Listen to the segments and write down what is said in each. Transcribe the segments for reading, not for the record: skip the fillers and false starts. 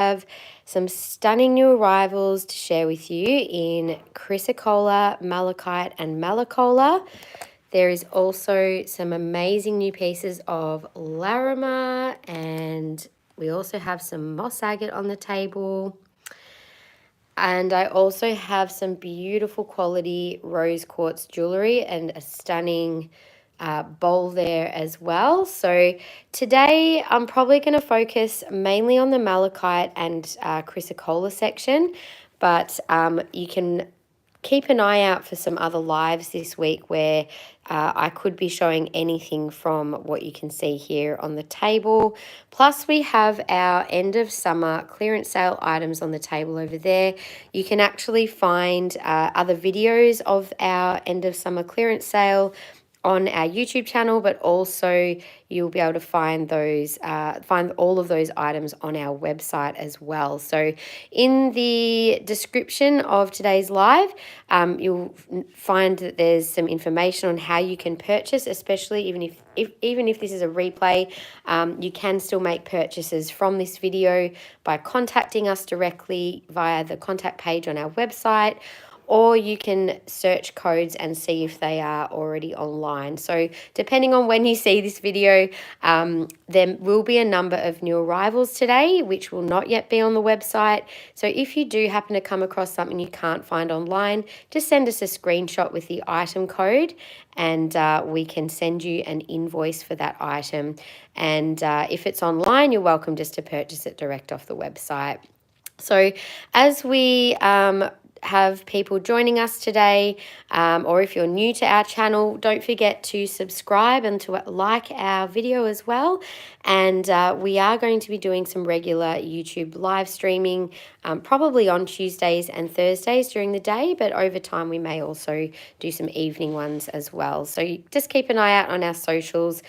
have some stunning new arrivals to share with you in Chrysocolla, Malachite and Malacholla. There is also some amazing new pieces of Larimar, and we also have some moss agate on the table. And I also have some beautiful quality rose quartz jewellery and a stunning bowl there as well. So today I'm probably going to focus mainly on the malachite and chrysocolla section, but you can keep an eye out for some other lives this week where I could be showing anything from what you can see here on the table. Plus we have our end of summer clearance sale items on the table over there. You can actually find other videos of our end of summer clearance sale on our YouTube channel, but also you'll be able to find those, find all of those items on our website as well. So in the description of today's live, you'll find that there's some information on how you can purchase, especially even if this is a replay, you can still make purchases from this video by contacting us directly via the contact page on our website, or you can search codes and see if they are already online. So depending on when you see this video, there will be a number of new arrivals today, which will not yet be on the website. So if you do happen to come across something you can't find online, just send us a screenshot with the item code, and we can send you an invoice for that item. And if it's online, you're welcome just to purchase it direct off the website. So as we have people joining us today, or if you're new to our channel, don't forget to subscribe and to like our video as well. And we are going to be doing some regular YouTube live streaming, probably on Tuesdays and Thursdays during the day, but over time we may also do some evening ones as well. So just keep an eye out on our socials,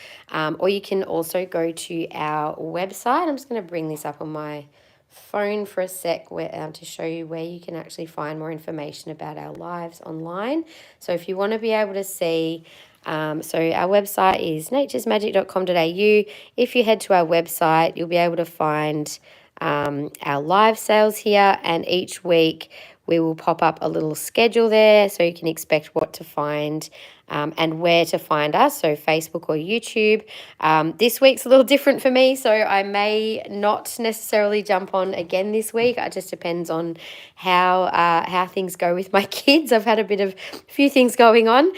or you can also go to our website. I'm just going to bring this up on my phone for a sec to show you where you can actually find more information about our lives online. So if you want to be able to see, so our website is naturesmagic.com.au. If you head to our website, you'll be able to find our live sales here, and each week we will pop up a little schedule there so you can expect what to find and where to find us, so Facebook or YouTube. This week's a little different for me, so I may not necessarily jump on again this week. It just depends on how things go with my kids. I've had a few things going on,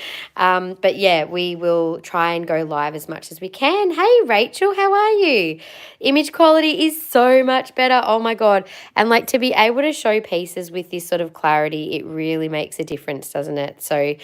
but yeah, we will try and go live as much as we can. Hey Rachel, how are you? Image quality is so much better. Oh my God. And like, to be able to show pieces with this sort of clarity, it really makes a difference, doesn't it? So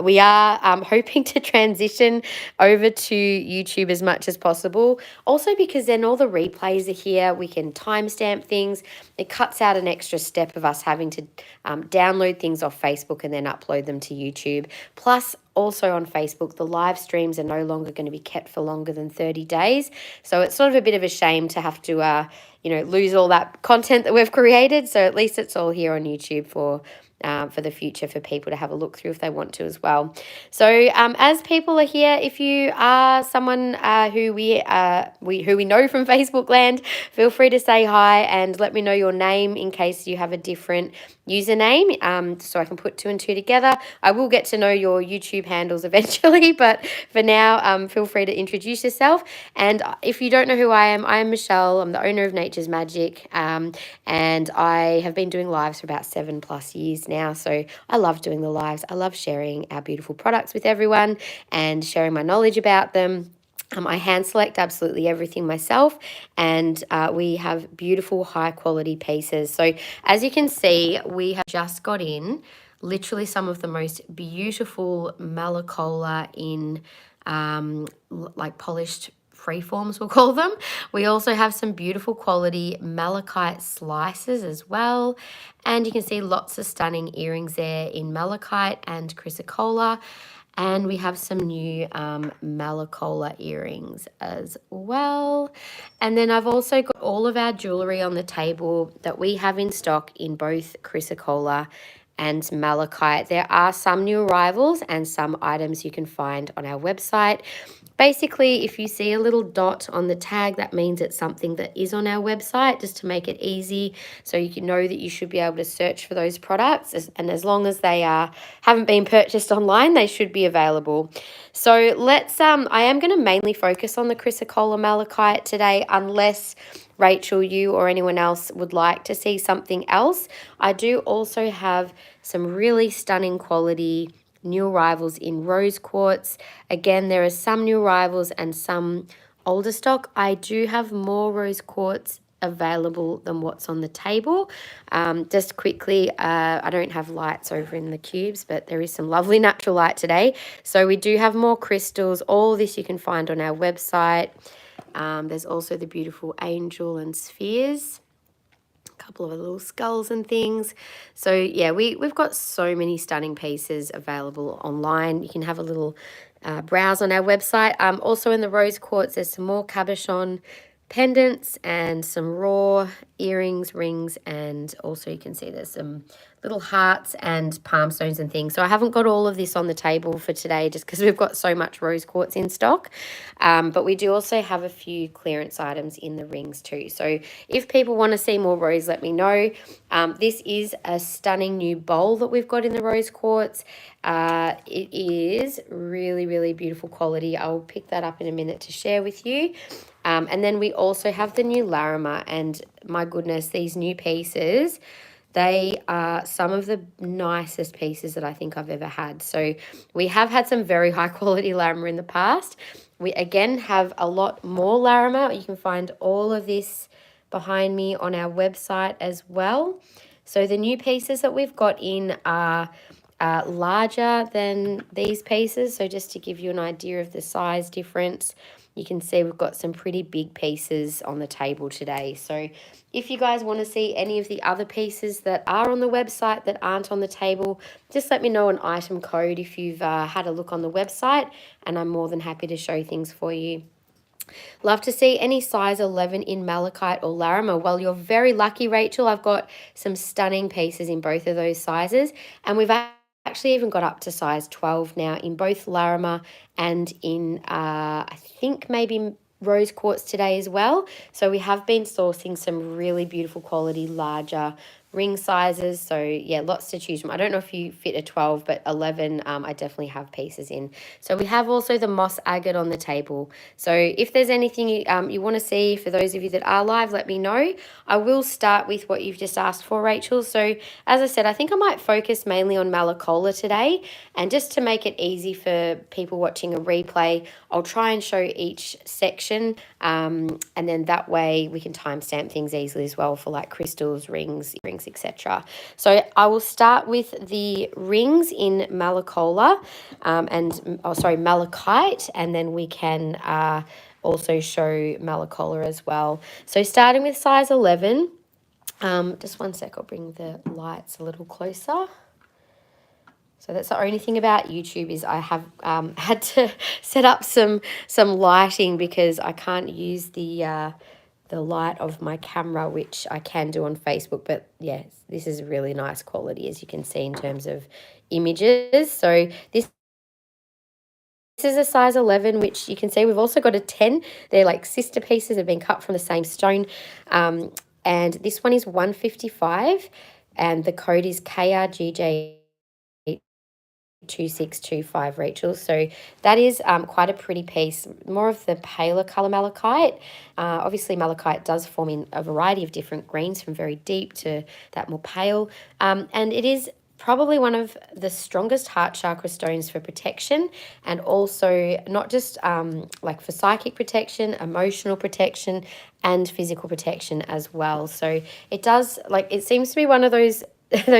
we are hoping to transition over to YouTube as much as possible. Also because then all the replays are here. We can timestamp things. It cuts out an extra step of us having to download things off Facebook and then upload them to YouTube. Plus, also on Facebook, the live streams are no longer going to be kept for longer than 30 days. So it's sort of a bit of a shame to have to, lose all that content that we've created. So at least it's all here on YouTube for the future, for people to have a look through if they want to as well. So as people are here, if you are someone who we know from Facebook land, feel free to say hi and let me know your name in case you have a different username, so I can put two and two together. I will get to know your YouTube handles eventually, but for now, feel free to introduce yourself. And if you don't know who I am Michelle. I'm the owner of Nature's Magic, and I have been doing lives for about 7+ years now. So I love doing the lives. I love sharing our beautiful products with everyone and sharing my knowledge about them. I hand select absolutely everything myself, and we have beautiful high quality pieces. So as you can see, we have just got in literally some of the most beautiful Malacholla in like polished freeforms, we'll call them. We also have some beautiful quality malachite slices as well, and you can see lots of stunning earrings there in malachite and chrysocolla. And we have some new Malacholla earrings as well. And then I've also got all of our jewellery on the table that we have in stock in both Chrysocolla and Malachite. There are some new arrivals and some items you can find on our website. Basically, if you see a little dot on the tag, that means it's something that is on our website, just to make it easy so you can know that you should be able to search for those products. And as long as they haven't been purchased online, they should be available. So let's, I am going to mainly focus on the Chrysocolla Malachite today, unless Rachel, you or anyone else would like to see something else. I do also have some really stunning quality new arrivals in rose quartz. Again, there are some new arrivals and some older stock. I do have more rose quartz available than what's on the table. Just quickly, I don't have lights over in the cubes, but there is some lovely natural light today. So we do have more crystals. All this you can find on our website. There's also the beautiful angel and spheres, couple of little skulls and things. So yeah, we've got so many stunning pieces available online. You can have a little browse on our website. Also in the rose quartz, there's some more cabochon pendants and some raw earrings, rings, and also you can see there's some little hearts and palm stones and things. So I haven't got all of this on the table for today just because we've got so much rose quartz in stock. But we do also have a few clearance items in the rings too. So if people want to see more rose, let me know. This is a stunning new bowl that we've got in the rose quartz. It is really, really beautiful quality. I'll pick that up in a minute to share with you. And then we also have the new Larimar, and my goodness, these new pieces, they are some of the nicest pieces that I think I've ever had. So we have had some very high quality Larimar in the past. We again have a lot more Larimar. You can find all of this behind me on our website as well. So the new pieces that we've got in are larger than these pieces. So just to give you an idea of the size difference, you can see we've got some pretty big pieces on the table today. So if you guys want to see any of the other pieces that are on the website that aren't on the table, just let me know an item code if you've had a look on the website, and I'm more than happy to show things for you. Love to see any size 11 in Malachite or Larimar. Well, you're very lucky, Rachel. I've got some stunning pieces in both of those sizes, and we've actually even got up to size 12 now in both Larimar and in, I think maybe rose quartz today as well. So we have been sourcing some really beautiful quality, larger ring sizes. So yeah, lots to choose from. I don't know if you fit a 12, but 11 I definitely have pieces in. So we have also the moss agate on the table. So if there's anything you want to see, for those of you that are live, let me know. I will start with what you've just asked for, Rachel. So as I said, I think I might focus mainly on Malacholla today, and just to make it easy for people watching a replay, I'll try and show each section, and then that way we can timestamp things easily as well for like crystals, rings, etc. So I will start with the rings in Malacholla, Malachite, and then we can also show Malacholla as well. So starting with size 11, just one sec, I'll bring the lights a little closer. So that's the only thing about YouTube is I have had to set up some lighting because I can't use the light of my camera, which I can do on Facebook. But yeah, this is really nice quality, as you can see in terms of images. So this is a size 11, which you can see we've also got a 10. They're like sister pieces, have been cut from the same stone. And this one is 155, and the code is KRGJ 2625, Rachel. So that is quite a pretty piece, more of the paler color malachite. Obviously malachite does form in a variety of different greens, from very deep to that more pale, and it is probably one of the strongest heart chakra stones for protection, and also not just like for psychic protection, emotional protection, and physical protection as well. So it does, like, it seems to be one of those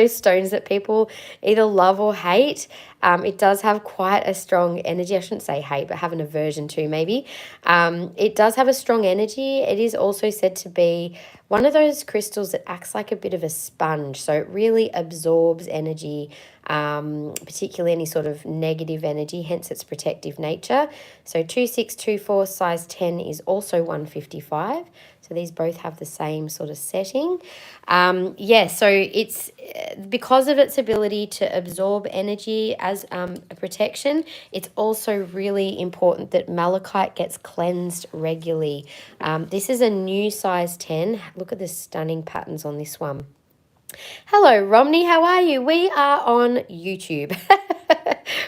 stones that people either love or hate. It does have quite a strong energy. I shouldn't say hate, but have an aversion to, maybe. It does have a strong energy. It is also said to be one of those crystals that acts like a bit of a sponge. So it really absorbs energy, particularly any sort of negative energy, hence its protective nature. So 2624 size 10 is also 155. So these both have the same sort of setting. Yeah, so it's because of its ability to absorb energy as a protection, it's also really important that malachite gets cleansed regularly. This is a new size 10. Look at the stunning patterns on this one. Hello, Romney. How are you? We are on YouTube.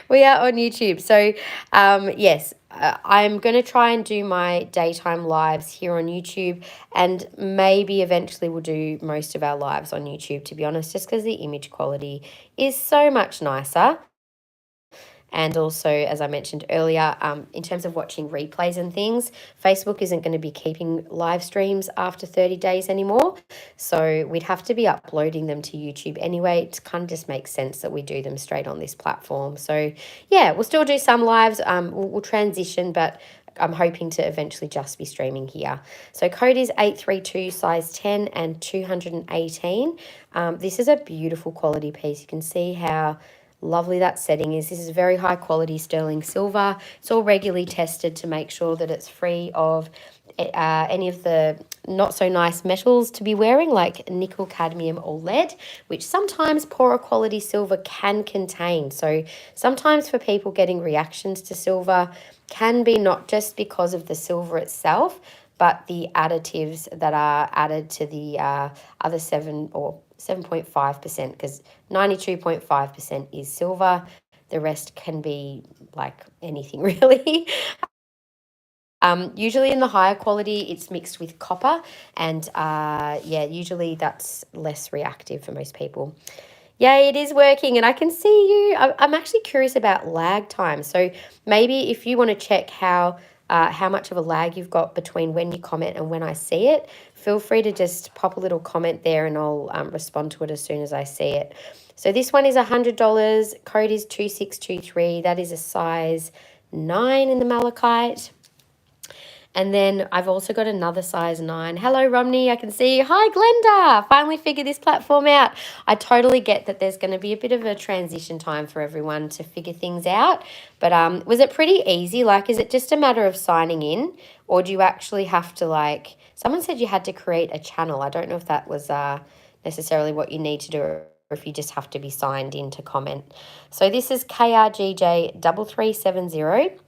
We are on YouTube. So, yes, I'm going to try and do my daytime lives here on YouTube, and maybe eventually we'll do most of our lives on YouTube, to be honest, just because the image quality is so much nicer. And also, as I mentioned earlier, in terms of watching replays and things, Facebook isn't going to be keeping live streams after 30 days anymore. So we'd have to be uploading them to YouTube anyway. It kind of just makes sense that we do them straight on this platform. So yeah, we'll still do some lives. We'll transition, but I'm hoping to eventually just be streaming here. So code is 832, size 10 and 218. This is a beautiful quality piece. You can see how lovely that setting is. This is very high quality sterling silver. It's all regularly tested to make sure that it's free of any of the not so nice metals to be wearing, like nickel, cadmium or lead, which sometimes poorer quality silver can contain. So sometimes for people getting reactions to silver can be not just because of the silver itself, but the additives that are added to the other 7.5%, because 92.5% is silver. The rest can be like anything really. Usually in the higher quality, it's mixed with copper, and yeah, usually that's less reactive for most people. Yeah, it is working, and I can see you. I'm actually curious about lag time. So maybe if you want to check how much of a lag you've got between when you comment and when I see it, feel free to just pop a little comment there, and I'll respond to it as soon as I see it. So this one is $100. Code is 2623. That is a size 9 in the malachite. And then I've also got another size 9. Hello, Romney. I can see you. Hi, Glenda. Finally figured this platform out. I totally get that there's going to be a bit of a transition time for everyone to figure things out. But was it pretty easy? Like, is it just a matter of signing in? Or do you actually have to, like, someone said you had to create a channel. I don't know if that was necessarily what you need to do, or if you just have to be signed in to comment. So this is KRGJ3370.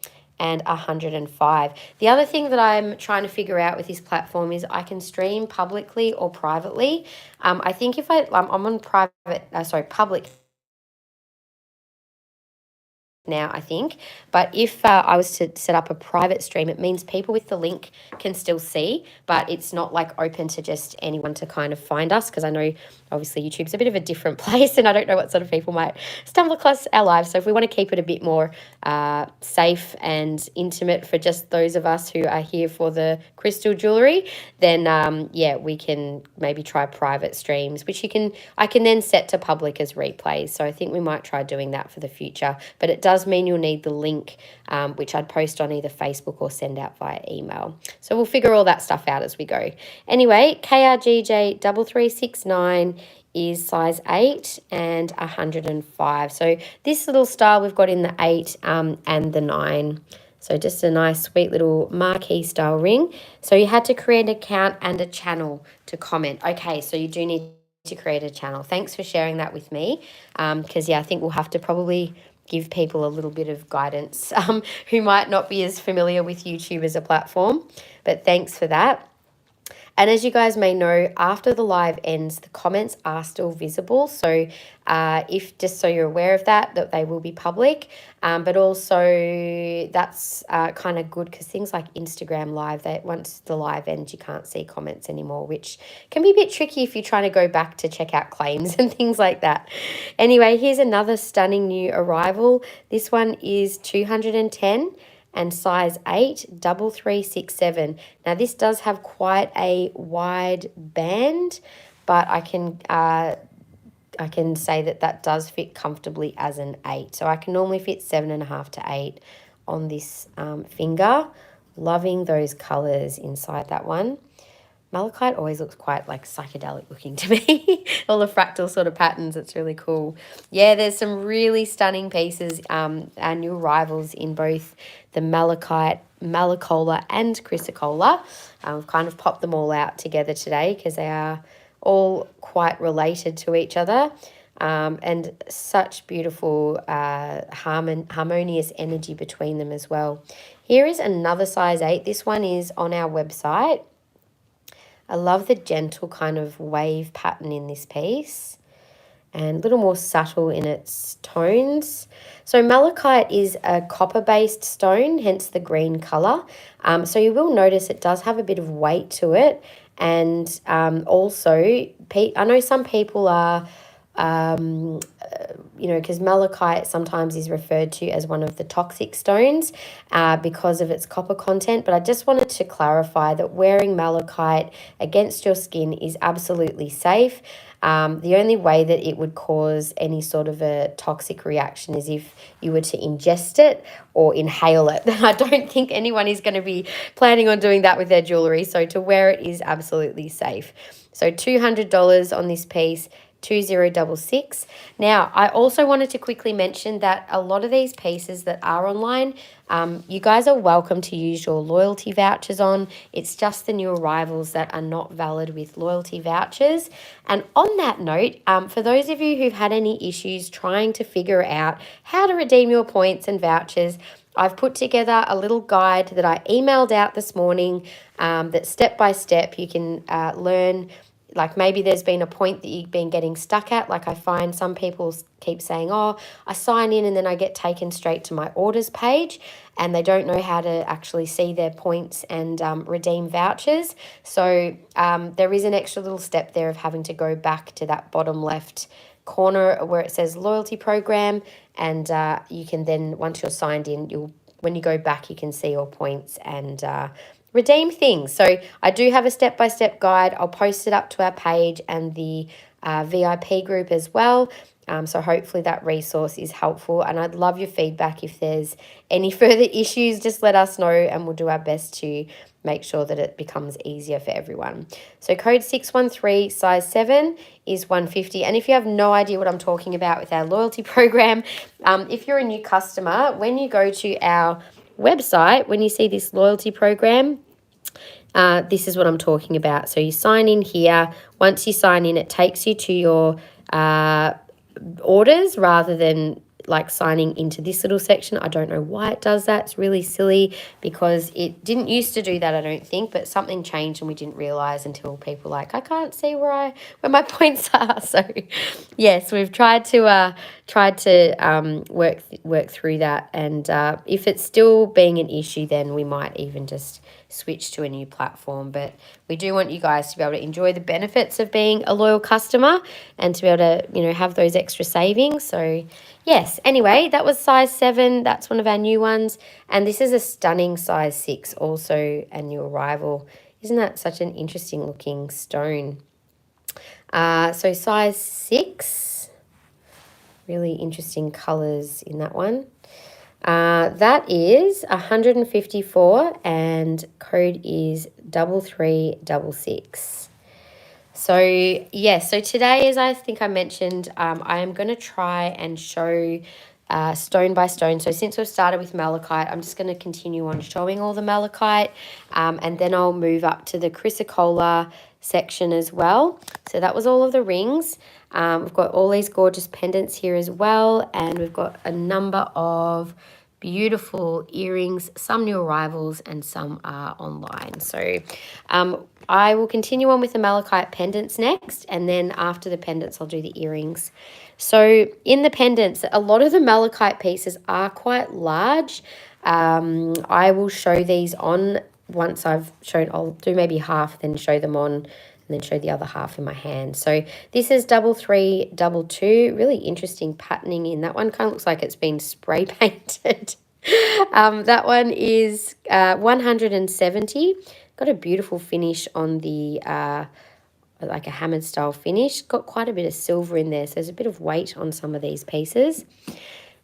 And 105. The other thing that I'm trying to figure out with this platform is I can stream publicly or privately. I think if I'm on public now, I think. But if I was to set up a private stream, it means people with the link can still see, but it's not like open to just anyone to kind of find us, because I know obviously YouTube's a bit of a different place, and I don't know what sort of people might stumble across our lives. So if we want to keep it a bit more safe and intimate for just those of us who are here for the crystal jewellery, then yeah, we can maybe try private streams, which I can then set to public as replays. So I think we might try doing that for the future, but it does mean you'll need the link, which I'd post on either Facebook or send out via email. So we'll figure all that stuff out as we go. Anyway, KRGJ3369 is size 8 and 105. So this little style we've got in the 8 and the 9. So just a nice sweet little marquee style ring. So you had to create an account and a channel to comment. Okay, so you do need to create a channel. Thanks for sharing that with me, because yeah, I think we'll have to probably give people a little bit of guidance who might not be as familiar with YouTube as a platform, but thanks for that. And as you guys may know, after the live ends, the comments are still visible. So if just so you're aware of that they will be public. But also that's kind of good, because things like Instagram Live, that once the live ends, you can't see comments anymore, which can be a bit tricky if you're trying to go back to check out claims and things like that. Anyway, here's another stunning new arrival. This one is 210. And size 8, 3367. Now this does have quite a wide band, but I can say that does fit comfortably as an 8. So I can normally fit 7.5 to 8 on this finger. Loving those colours inside that one. Malachite always looks quite like psychedelic looking to me. All the fractal sort of patterns, it's really cool. Yeah, there's some really stunning pieces, our new arrivals in both the malachite Malacholla and Chrysocolla. I've kind of popped them all out together today because they are all quite related to each other. And such beautiful harmonious energy between them as well. Here is another size 8. This one is on our website. I love the gentle kind of wave pattern in this piece and a little more subtle in its tones. So malachite is a copper-based stone, hence the green colour. So you will notice it does have a bit of weight to it. And also, I know some people are, because malachite sometimes is referred to as one of the toxic stones because of its copper content. But I just wanted to clarify that wearing malachite against your skin is absolutely safe. The only way that it would cause any sort of a toxic reaction is if you were to ingest it or inhale it. I don't think anyone is going to be planning on doing that with their jewellery. So to wear it is absolutely safe. So $200 on this piece, 2066. Now, I also wanted to quickly mention that a lot of these pieces that are online, you guys are welcome to use your loyalty vouchers on. It's just the new arrivals that are not valid with loyalty vouchers. And on that note, for those of you who've had any issues trying to figure out how to redeem your points and vouchers, I've put together a little guide that I emailed out this morning that step by step you can learn. Like maybe there's been a point that you've been getting stuck at. Like I find some people keep saying, oh, I sign in and then I get taken straight to my orders page and they don't know how to actually see their points and redeem vouchers. So there is an extra little step there of having to go back to that bottom left corner where it says loyalty program, and you can then, once you're signed in, when you go back, you can see your points and redeem things. So I do have a step-by-step guide. I'll post it up to our page and the VIP group as well. So hopefully that resource is helpful, and I'd love your feedback. If there's any further issues, just let us know and we'll do our best to make sure that it becomes easier for everyone. So code 613 size 7 is $150. And if you have no idea what I'm talking about with our loyalty program, if you're a new customer, when you go to our website, when you see this loyalty program, this is what I'm talking about. So you sign in here. Once you sign in, it takes you to your orders rather than like signing into this little section. I don't know why it does that. It's really silly because it didn't used to do that, I don't think, but something changed and we didn't realize until people like, I can't see where my points are. So yes, we've tried to work through that, and if it's still being an issue, then we might even just switch to a new platform. But we do want you guys to be able to enjoy the benefits of being a loyal customer and to be able to, have those extra savings. So yes, anyway, that was size 7. That's one of our new ones. And this is a stunning size 6, also a new arrival. Isn't that such an interesting looking stone? So size 6, really interesting colours in that one. That is 154 and code is 3366. So yes, so today, as I think I mentioned, I am going to try and show stone by stone. So since we've started with malachite, I'm just going to continue on showing all the malachite, and then I'll move up to the Chrysocolla section as well. So that was all of the rings. We've got all these gorgeous pendants here as well, and we've got a number of beautiful earrings, some new arrivals and some are online. So I will continue on with the malachite pendants next, and then after the pendants I'll do the earrings. So in the pendants, a lot of the malachite pieces are quite large. I will show these on once I've shown. I'll do maybe half, then show them on, and then show the other half in my hand. So this is 3322. Really interesting patterning in that one. Kind of looks like it's been spray painted. That one is 170. Got a beautiful finish on the like a hammered style finish. Got quite a bit of silver in there, so there's a bit of weight on some of these pieces.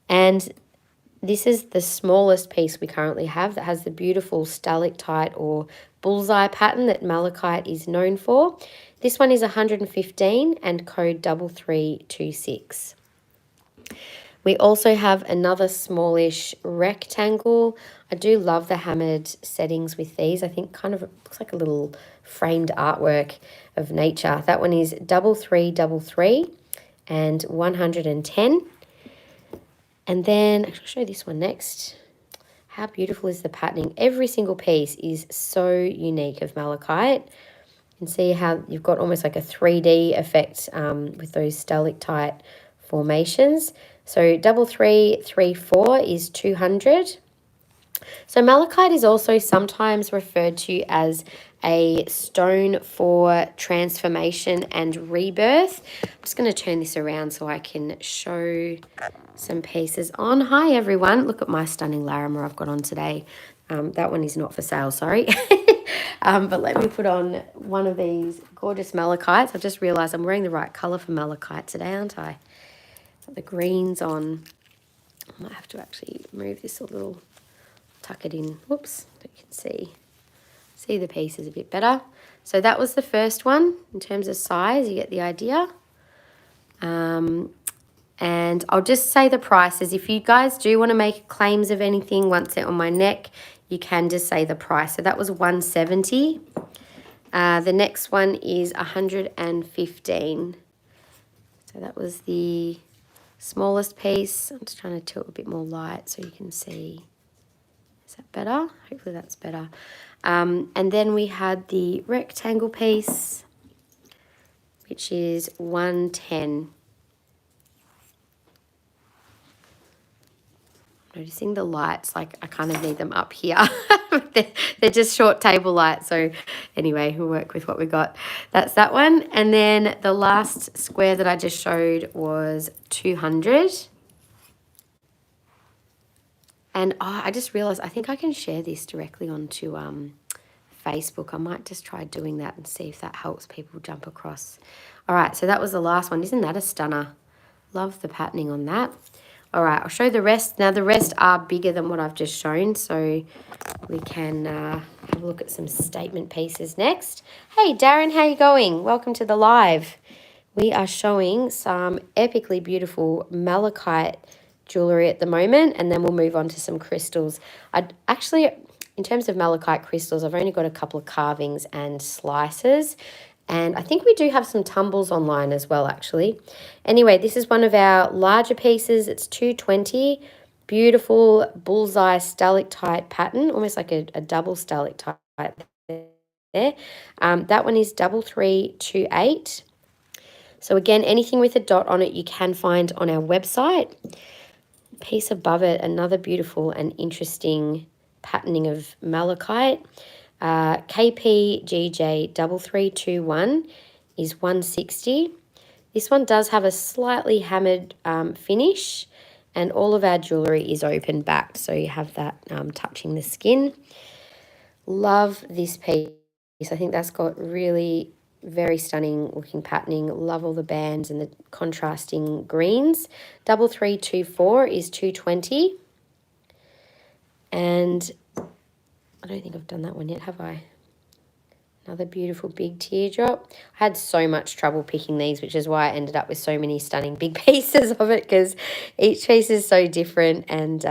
And this is the smallest piece we currently have that has the beautiful stalactite or bullseye pattern that malachite is known for. This one is 115 and code 3326. We also have another smallish rectangle. I do love the hammered settings with these. I think kind of looks like a little framed artwork of nature. That one is 3333 and 110. And then I'll show you this one next. How beautiful is the patterning? Every single piece is so unique of malachite. You can see how you've got almost like a 3D effect with those stalactite formations. So 3334 is 200. So malachite is also sometimes referred to as a stone for transformation and rebirth. I'm just going to turn this around so I can show some pieces on. Hi everyone, look at my stunning Larimar I've got on today. That one is not for sale, sorry. But let me put on one of these gorgeous malachites. I've just realised I'm wearing the right colour for malachite today, aren't I? Got the greens on. I might have to actually move this a little, tuck it in. Whoops, so you can see the pieces a bit better. So that was the first one. In terms of size, you get the idea. And I'll just say the prices. If you guys do want to make claims of anything once they're on my neck, you can just say the price. So that was 170. The next one is 115. So that was the smallest piece. I'm just trying to tilt a bit more light so you can see. Is that better? Hopefully that's better. And then we had the rectangle piece, which is 110. Noticing the lights, like I kind of need them up here. they're just short table lights. So anyway, we'll work with what we got. That's that one. And then the last square that I just showed was 200. And I just realized I think I can share this directly onto Facebook. I might just try doing that and see if that helps people jump across. All right, so that was the last one. Isn't that a stunner? Love the patterning on that. All right, I'll show the rest. Now, the rest are bigger than what I've just shown, so we can have a look at some statement pieces next. Hey, Darren, how you going? Welcome to the live. We are showing some epically beautiful malachite jewellery at the moment, and then we'll move on to some crystals. Actually, in terms of malachite crystals, I've only got a couple of carvings and slices. And I think we do have some tumbles online as well, actually. Anyway, this is one of our larger pieces. It's 220. Beautiful bullseye stalactite pattern, almost like a double stalactite there. That one is 3328. So again, anything with a dot on it you can find on our website. Piece above it, another beautiful and interesting patterning of malachite. KPGJ 3321 is 160. This one does have a slightly hammered finish, and all of our jewellery is open backed, so you have that touching the skin. Love this piece. I think that's got really very stunning looking patterning. Love all the bands and the contrasting greens. 3324 is 220. And I don't think I've done that one yet, have I? Another beautiful big teardrop. I had so much trouble picking these, which is why I ended up with so many stunning big pieces of it, because each piece is so different and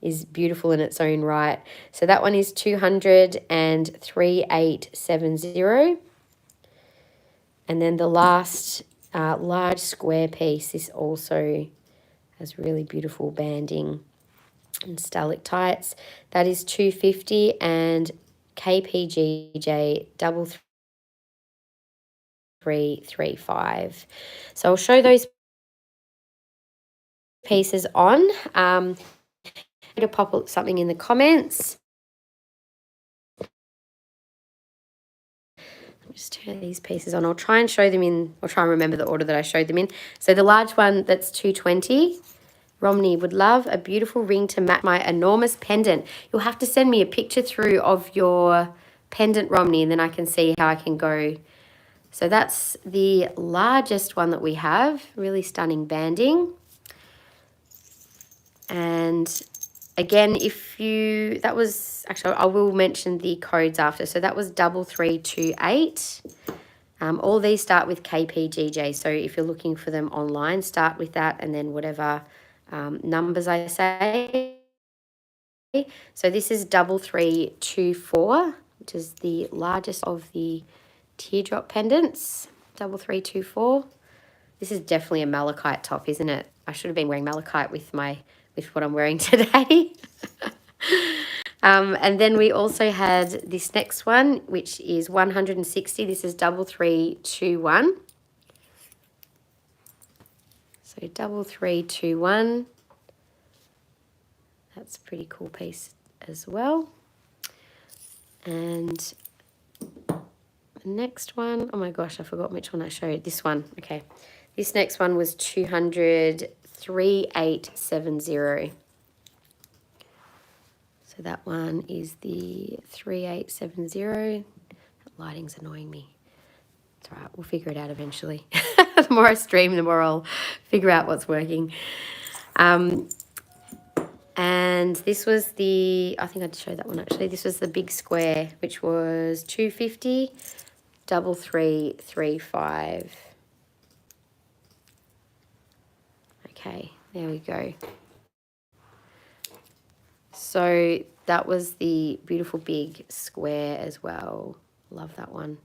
is beautiful in its own right. So that one is 200 and 3870. And then the last large square piece, this also has really beautiful banding and stalactites. That is 250 and KPGJ 3335. So I'll show those pieces on. To pop something in the comments. Just turn these pieces on. I'll try and show them in, I'll try and remember the order that I showed them in. So the large one, that's 220. Romney would love a beautiful ring to match my enormous pendant. You'll have to send me a picture through of your pendant, Romney, and then I can see how I can go. So that's the largest one that we have. Really stunning banding. And again, if you, that was, actually, I will mention the codes after. So that was 3328. All these start with KPGJ. So if you're looking for them online, start with that, and then whatever numbers I say. So this is 3324, which is the largest of the teardrop pendants. 3324. This is definitely a malachite top, isn't it? I should have been wearing malachite with what I'm wearing today. And then we also had this next one, which is 160. This is 3321. So 3321. That's a pretty cool piece as well. And the next one, oh my gosh, I forgot which one I showed. This one, okay. This next one was 3870. So that one is the 3870. That lighting's annoying me. It's all right, we'll figure it out eventually. The more I stream, the more I'll figure out what's working. And this was I think I'd show that one actually. This was the big square, which was 250, 3335. Okay, there we go. So that was the beautiful big square as well. Love that one.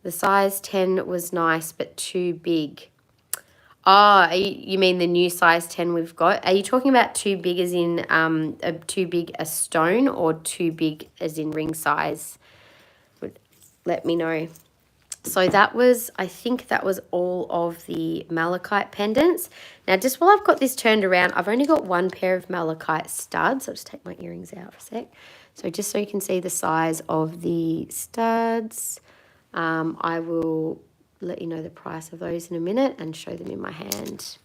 The size 10 was nice, but too big. Oh, you mean the new size 10 we've got? Are you talking about too big as in too big a stone, or too big as in ring size? Let me know. So that was, I think that was all of the malachite pendants. Now, just while I've got this turned around, I've only got one pair of malachite studs. I'll just take my earrings out for a sec. So just so you can see the size of the studs, I will let you know the price of those in a minute and show them in my hand.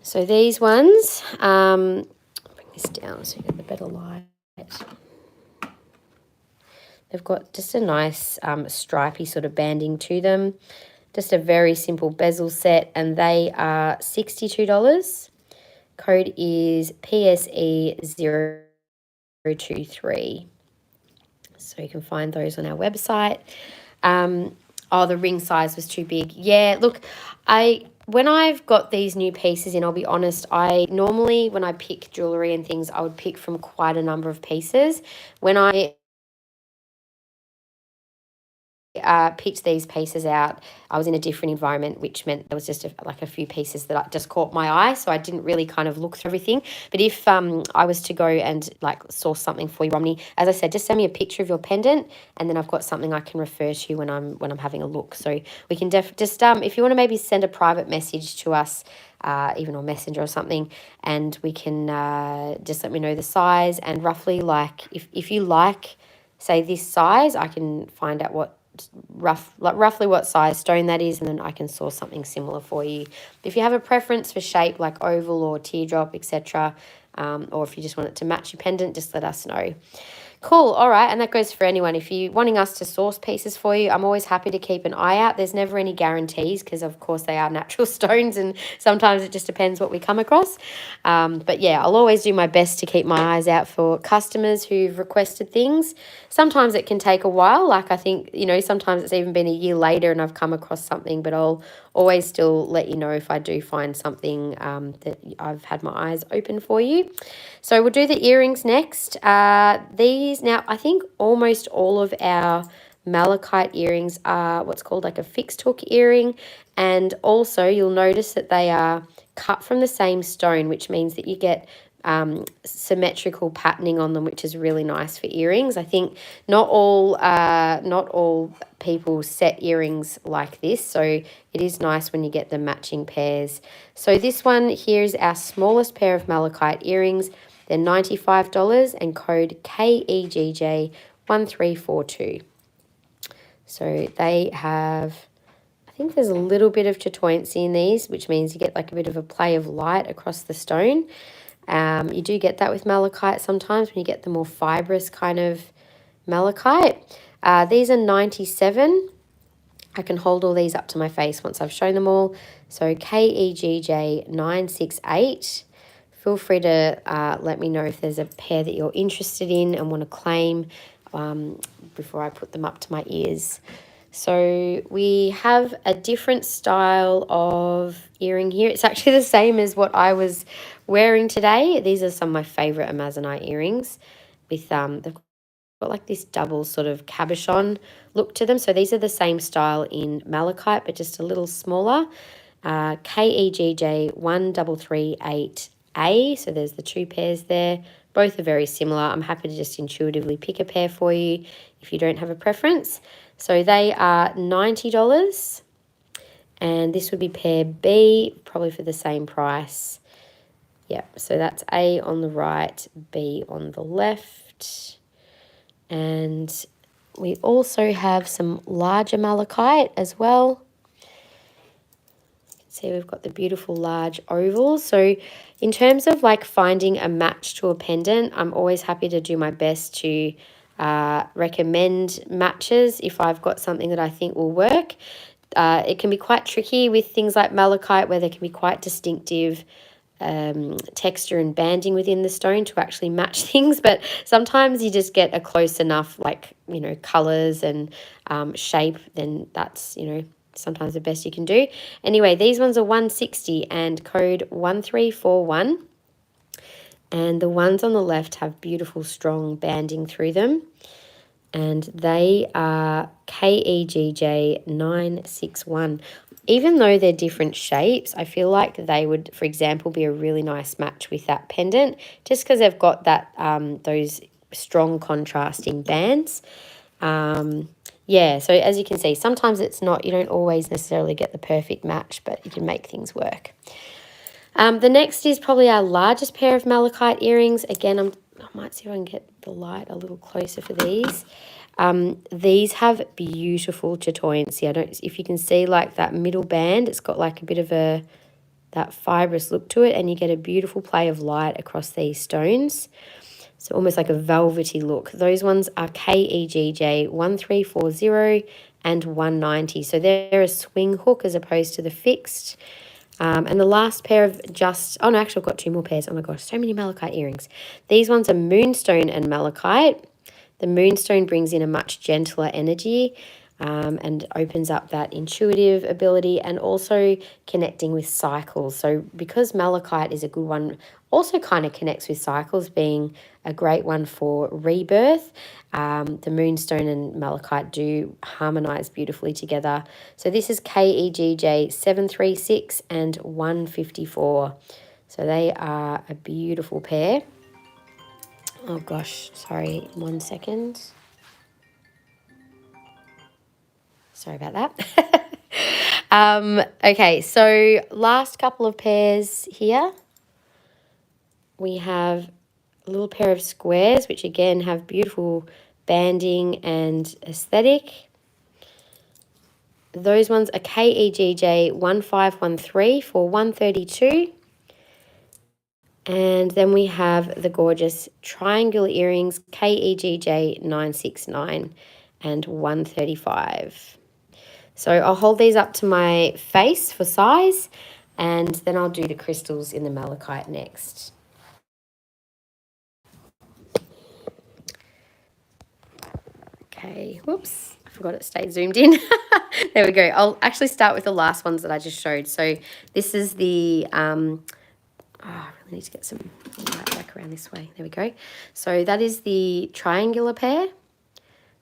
So these ones, bring this down so you get the better light. They've got just a nice stripy sort of banding to them. Just a very simple bezel set, and they are $62. Code is PSE023. So you can find those on our website. Oh, the ring size was too big. Yeah, look, when I've got these new pieces in, I'll be honest, I normally, when I pick jewellery and things, I would pick from quite a number of pieces. When I picked these pieces out, I was in a different environment, which meant there was just like a few pieces that just caught my eye, so I didn't really kind of look through everything. But if I was to go and like source something for you, Romney, as I said, just send me a picture of your pendant, and then I've got something I can refer to when I'm having a look. So we can just if you want to maybe send a private message to us, even on Messenger or something, and we can just let me know the size and roughly, like if you like, say, this size, I can find out what roughly what size stone that is, and then I can source something similar for you. If you have a preference for shape like oval or teardrop, etc., or if you just want it to match your pendant, just let us know. Cool. All right. And that goes for anyone. If you're wanting us to source pieces for you, I'm always happy to keep an eye out. There's never any guarantees because, of course, they are natural stones and sometimes it just depends what we come across. But, yeah, I'll always do my best to keep my eyes out for customers who've requested things. Sometimes it can take a while. Like I think, sometimes it's even been a year later and I've come across something, but I'll always still let you know if I do find something that I've had my eyes open for you. So we'll do the earrings next. Now, I think almost all of our malachite earrings are what's called like a fixed hook earring, and also you'll notice that they are cut from the same stone, which means that you get symmetrical patterning on them, which is really nice for earrings. I think not all people set earrings like this, so it is nice when you get the matching pairs. So this one here is our smallest pair of malachite earrings. They're $95 and code KEGJ1342. So they have, I think there's a little bit of chatoyancy in these, which means you get like a bit of a play of light across the stone. You do get that with malachite sometimes when you get the more fibrous kind of malachite. These are $97. I can hold all these up to my face once I've shown them all. So KEGJ968. Feel free to let me know if there's a pair that you're interested in and want to claim before I put them up to my ears. So we have a different style of earring here. It's actually the same as what I was wearing today. These are some of my favourite Amazonite earrings with they've got like this double sort of cabochon look to them. So these are the same style in malachite, but just a little smaller. KEGJ 1338A. So there's the two pairs there. Both are very similar. I'm happy to just intuitively pick a pair for you if you don't have a preference. So they are $90. And this would be pair B, probably for the same price. Yep, so that's A on the right, B on the left. And we also have some larger malachite as well. See, we've got the beautiful large ovals. So in terms of like finding a match to a pendant, I'm always happy to do my best to recommend matches if I've got something that I think will work. It can be quite tricky with things like malachite where there can be quite distinctive texture and banding within the stone to actually match things, but sometimes you just get a close enough, like, you know, colors and shape, then that's, you know, sometimes the best you can do. Anyway, these ones are 160 and code 1341, and the ones on the left have beautiful strong banding through them, and they are KEGJ 961. Even though they're different shapes, I feel like they would, for example, be a really nice match with that pendant, just because they've got that those strong contrasting bands. Yeah, so as you can see, sometimes it's not, you don't always necessarily get the perfect match, but you can make things work. The next is probably our largest pair of malachite earrings. Again, I might see if I can get the light a little closer for these. These have beautiful chatoyancy. I don't, if you can see like that middle band, it's got like a bit of that fibrous look to it, and you get a beautiful play of light across these stones. So almost like a velvety look. Those ones are KEGJ 1340 and 190. So they're a swing hook as opposed to the fixed. And the last pair of oh no, actually I've got two more pairs. Oh my gosh, so many malachite earrings. These ones are moonstone and malachite. The moonstone brings in a much gentler energy and opens up that intuitive ability and also connecting with cycles. So because malachite is a good one, also kind of connects with cycles, being a great one for rebirth. The moonstone and malachite do harmonize beautifully together. So this is KEGJ 736 and 154. So they are a beautiful pair. Oh gosh, sorry, 1 second. Sorry about that. Okay, so last couple of pairs here. We have a little pair of squares, which again have beautiful banding and aesthetic. Those ones are KEGJ 1513 for 132. And then we have the gorgeous triangular earrings, KEGJ 969 and 135. So I'll hold these up to my face for size, and then I'll do the crystals in the malachite next. Okay, whoops, I forgot it stayed zoomed in. There we go. I'll actually start with the last ones that I just showed. So this is the, I really need to get some light back around this way. There we go. So that is the triangular pair.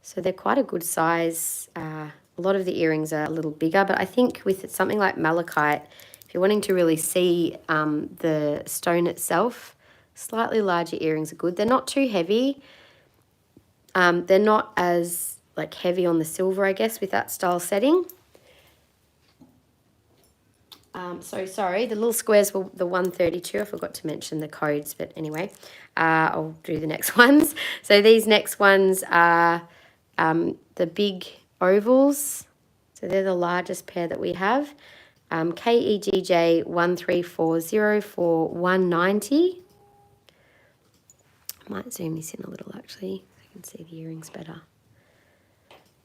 So they're quite a good size. A lot of the earrings are a little bigger, but I think with something like malachite, if you're wanting to really see the stone itself, slightly larger earrings are good. They're not too heavy. They're not as like heavy on the silver, I guess, with that style setting. So sorry, the little squares were the 132. I forgot to mention the codes, but anyway, I'll do the next ones. So these next ones are the big ovals. So they're the largest pair that we have. KEGJ 1340 for 190. I might zoom this in a little actually, so you can see the earrings better.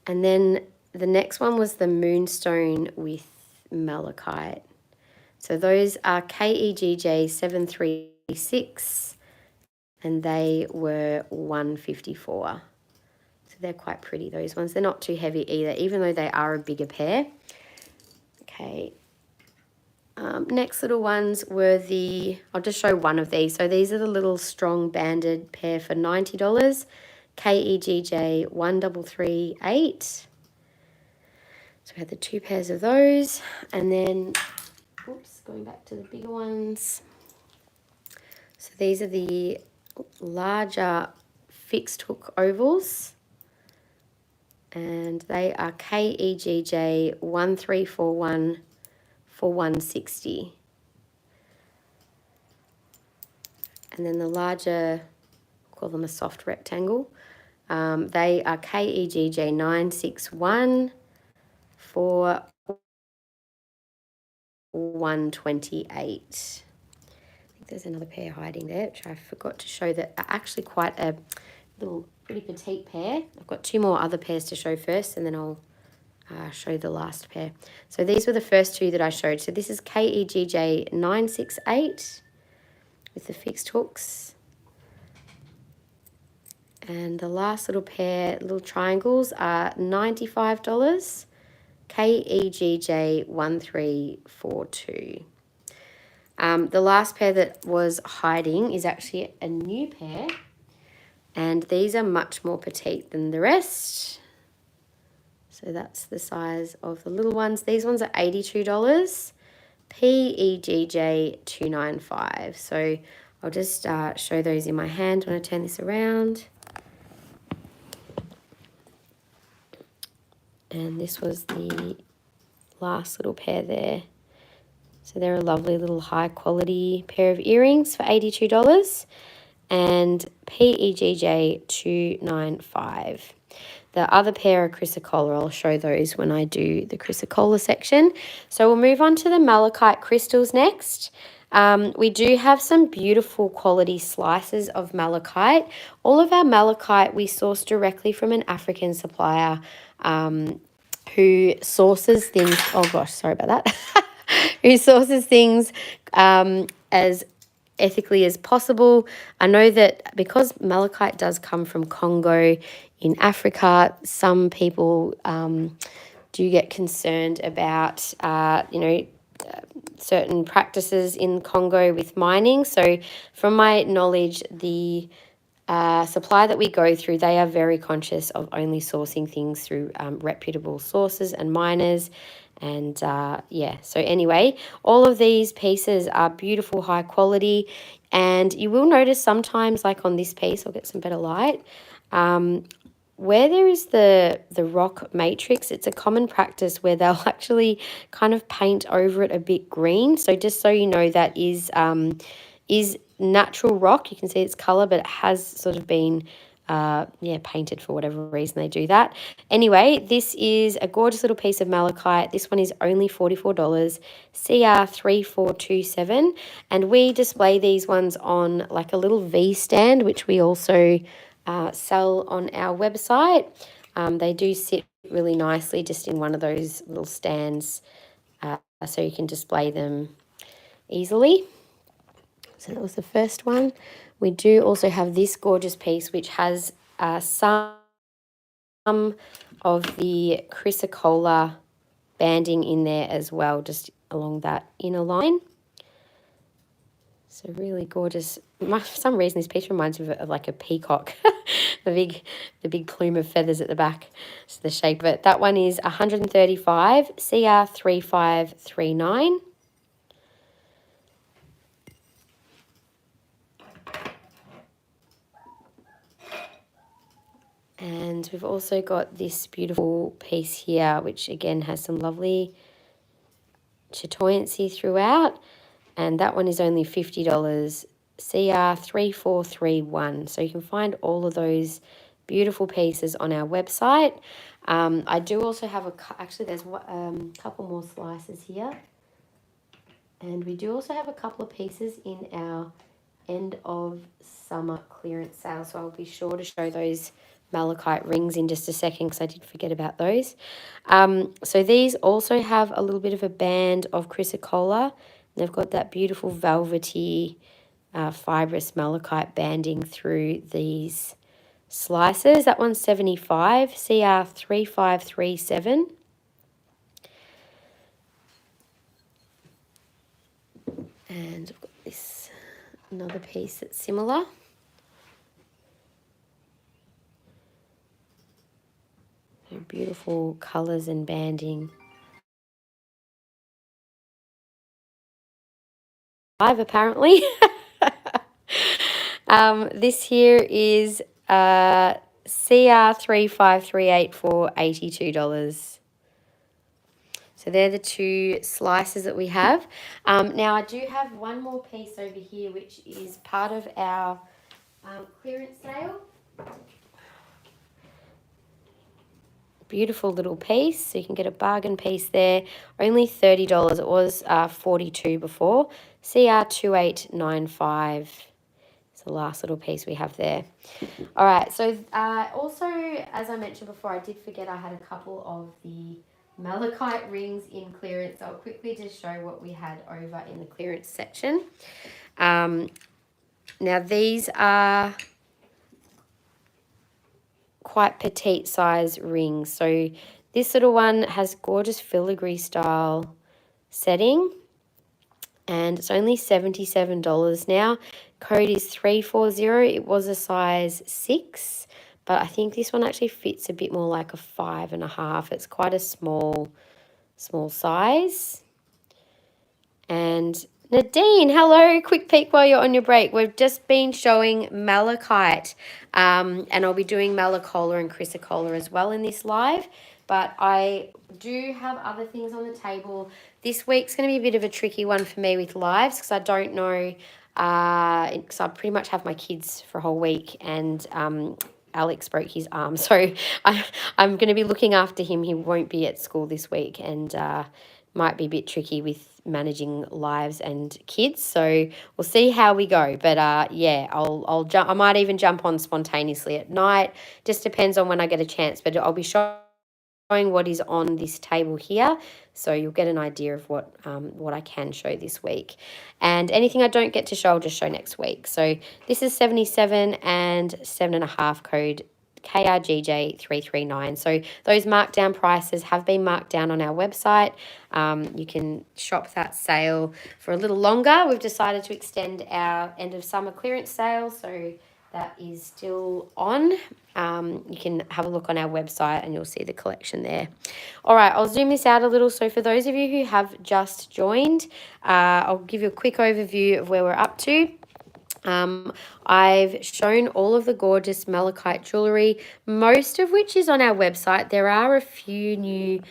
And then the next one was the moonstone with malachite. So those are KEGJ 736 and they were 154. So they're quite pretty, those ones. They're not too heavy either, even though they are a bigger pair. Okay. Next little ones were I'll just show one of these. So these are the little strong banded pair for $90. KEGJ 1338. So we had the 2 pairs of those. And then, oops, going back to the bigger ones. So these are the larger fixed hook ovals. And they are KEGJ 1341 for $160. And then the larger, call them a soft rectangle, they are KEGJ 961 for $128. I think there's another pair hiding there, which I forgot to show, that are actually quite a little pretty petite pair. I've got 2 more other pairs to show first, and then I'll show the last pair. So these were the first 2 that I showed. So this is KEGJ 968 with the fixed hooks. And the last little pair, little triangles, are $95. KEGJ 1342. The last pair that was hiding is actually a new pair. And these are much more petite than the rest. So that's the size of the little ones. These ones are $82. PEGJ 295. So I'll just show those in my hand when I turn this around. And this was the last little pair there. So they're a lovely little high quality pair of earrings for $82. And PEGJ 295. The other pair are Chrysocolla. I'll show those when I do the Chrysocolla section. So we'll move on to the Malachite Crystals next. We do have some beautiful quality slices of malachite. All of our malachite we source directly from an African supplier who sources things, oh gosh, sorry about that, who sources things as ethically as possible. I know that because malachite does come from Congo in Africa, some people do get concerned about, certain practices in Congo with mining. So from my knowledge, the supply that we go through, they are very conscious of only sourcing things through reputable sources and miners. And yeah, so anyway, all of these pieces are beautiful, high quality. And you will notice sometimes, like on this piece, I'll get some better light, where there is the rock matrix, it's a common practice where they'll actually kind of paint over it a bit green. So just so you know, that is natural rock. You can see its color, but it has sort of been painted for whatever reason they do that. Anyway, this is a gorgeous little piece of malachite. This one is only $44, CR3427, and we display these ones on like a little V stand, which we also sell on our website. They do sit really nicely just in one of those little stands, so you can display them easily. So that was the first one. We do also have this gorgeous piece, which has some of the Chrysocolla banding in there as well, just along that inner line. So really gorgeous. For some reason, this piece reminds me of like a peacock, the big plume of feathers at the back. It's the shape of it. That one is $135, CR3539. And we've also got this beautiful piece here, which again has some lovely chatoyancy throughout. And that one is only $50, CR3431. So you can find all of those beautiful pieces on our website. I do also have actually there's a couple more slices here. And we do also have a couple of pieces in our end of summer clearance sale. So I'll be sure to show those malachite rings in just a second, because I did forget about those. So these also have a little bit of a band of Chrysocolla. They've got that beautiful velvety fibrous malachite banding through these slices. That one's 75, CR3537. And I've got this another piece that's similar. Beautiful colours and banding. Apparently. This here is CR3538 for $82. So they're the two slices that we have. Now I do have one more piece over here, which is part of our clearance sale. Beautiful little piece, so you can get a bargain piece there. Only $30. It was $42 before. CR2895. It's the last little piece we have there. All right, so also, as I mentioned before, I did forget I had a couple of the Malachite rings in clearance. I'll quickly just show what we had over in the clearance section. Now these are quite petite size rings. So this little one has gorgeous filigree style setting, and it's only $77 now. Code is 340. It was a size 6, but I think this one actually fits a bit more like a 5.5. It's quite a small size. And Nadine, hello, quick peek while you're on your break. We've just been showing Malachite, and I'll be doing Malacholla and Chrysocolla as well in this live, but I do have other things on the table. This week's going to be a bit of a tricky one for me with lives because I don't know, because I pretty much have my kids for a whole week, and Alex broke his arm, so I'm going to be looking after him. He won't be at school this week, and might be a bit tricky with managing lives and kids, so we'll see how we go. But yeah, I'll jump. I might even jump on spontaneously at night. Just depends on when I get a chance. But I'll be showing what is on this table here, so you'll get an idea of what I can show this week. And anything I don't get to show, I'll just show next week. So this is 77 and 7.5 code KRGJ339. So those markdown prices have been marked down on our website. You can shop that sale for a little longer. We've decided to extend our end of summer clearance sale, so that is still on. You can have a look on our website and you'll see the collection there. All right, I'll zoom this out a little. So for those of you who have just joined, I'll give you a quick overview of where we're up to. I've shown all of the gorgeous Malachite jewellery, most of which is on our website. There are a few new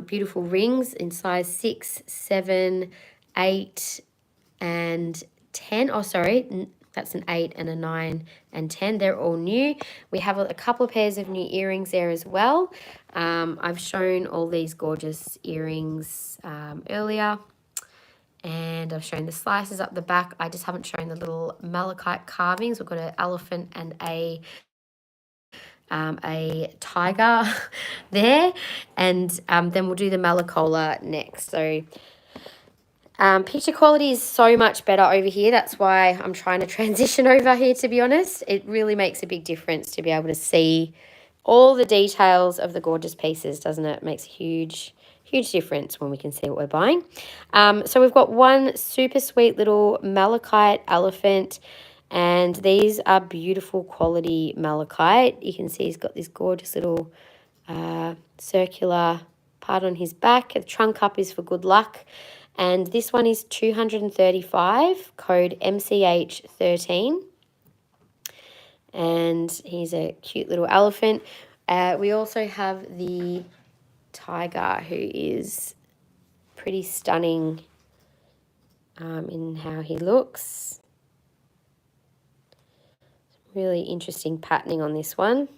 beautiful rings in size 6, 7, 8 and 10. Oh, sorry, that's an 8 and a 9 and 10. They're all new. We have a couple of pairs of new earrings there as well. I've shown all these gorgeous earrings earlier. And I've shown the slices up the back. I just haven't shown the little malachite carvings. We've got an elephant and a tiger there. And then we'll do the Malacholla next. So picture quality is so much better over here. That's why I'm trying to transition over here, to be honest. It really makes a big difference to be able to see all the details of the gorgeous pieces, doesn't it? It makes a huge difference when we can see what we're buying. So we've got one super sweet little malachite elephant, and these are beautiful quality malachite. You can see he's got this gorgeous little circular part on his back. The trunk up is for good luck. And this one is $235, code MCH13. And he's a cute little elephant. We also have the tiger, who is pretty stunning in how he looks. Really interesting patterning on this one.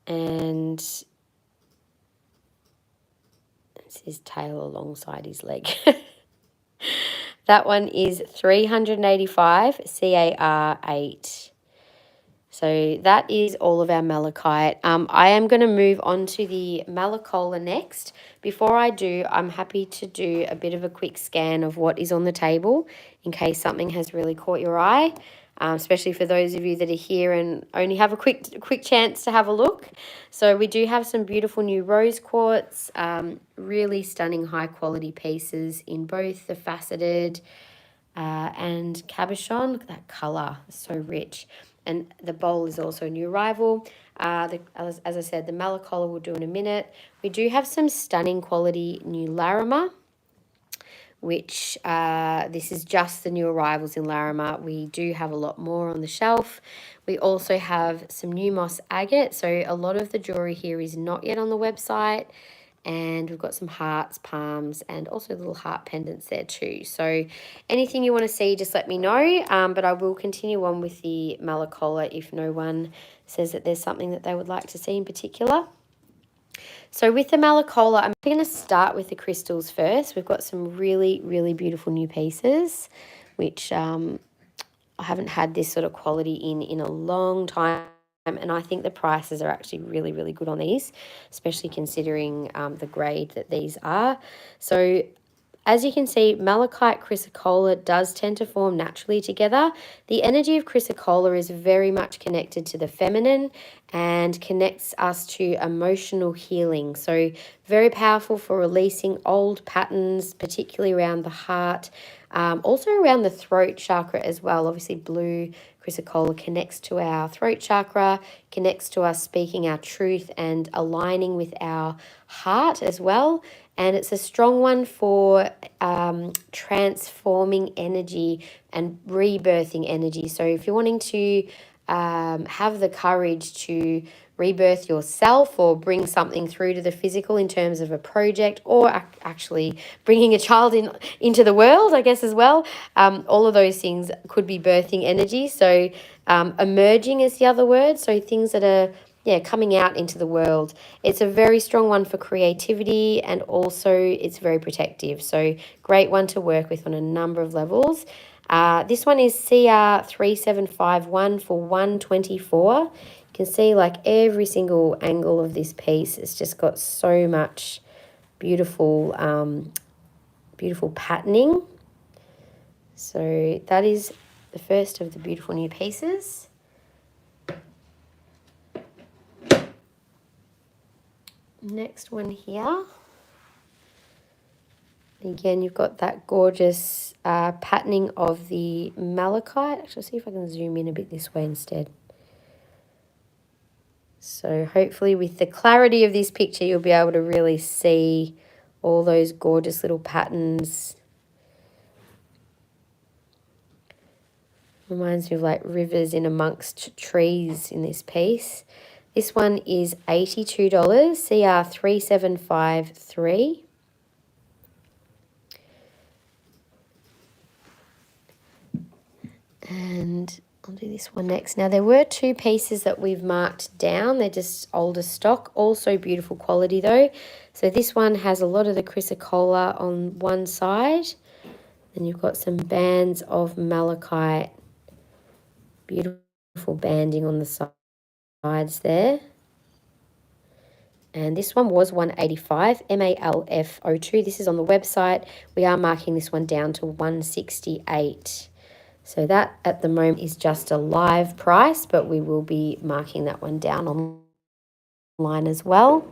And it's his tail alongside his leg. That one is $385, CAR8. So So that is all of our malachite. I am going to move on to the Malacholla next. Before I do, I'm happy to do a bit of a quick scan of what is on the table in case something has really caught your eye, especially for those of you that are here and only have a quick chance to have a look. So we do have some beautiful new rose quartz, really stunning high quality pieces in both the faceted and cabochon. Look at that colour, so rich. And the bowl is also a new arrival. As I said, the Malacholla we'll do in a minute. We do have some stunning quality new Larimar, which this is just the new arrivals in Larimar. We do have a lot more on the shelf. We also have some new moss agate. So a lot of the jewellery here is not yet on the website. And we've got some hearts, palms, and also little heart pendants there too. So anything you want to see, just let me know. But I will continue on with the Malacholla if no one says that there's something that they would like to see in particular. So with the Malacholla, I'm going to start with the crystals first. We've got some really, really beautiful new pieces, which I haven't had this sort of quality in a long time. And I think the prices are actually really, really good on these, especially considering the grade that these are. So as you can see, Malachite Chrysocolla does tend to form naturally together. The energy of Chrysocolla is very much connected to the feminine and connects us to emotional healing. So very powerful for releasing old patterns, particularly around the heart, also around the throat chakra as well. Obviously blue Chrysocolla connects to our throat chakra, connects to us speaking our truth and aligning with our heart as well. And it's a strong one for transforming energy and rebirthing energy. So if you're wanting to have the courage to rebirth yourself or bring something through to the physical in terms of a project, or actually bringing a child into the world, I guess, as well. All of those things could be birthing energy. So emerging is the other word. So things that are coming out into the world. It's a very strong one for creativity, and also it's very protective. So great one to work with on a number of levels. This one is CR3751 for 124. You can see like every single angle of this piece. It's just got so much beautiful, beautiful patterning. So that is the first of the beautiful new pieces. Next one here. Again, you've got that gorgeous patterning of the malachite. Actually, see if I can zoom in a bit this way instead. So hopefully with the clarity of this picture, you'll be able to really see all those gorgeous little patterns. Reminds me of like rivers in amongst trees in this piece. This one is $82, CR3753. And I'll do this one next. Now, there were two pieces that we've marked down. They're just older stock. Also beautiful quality, though. So this one has a lot of the Chrysocolla on one side. Then you've got some bands of malachite. Beautiful banding on the sides there. And this one was 185, MALF02. This is on the website. We are marking this one down to 168. So that at the moment is just a live price, but we will be marking that one down online as well.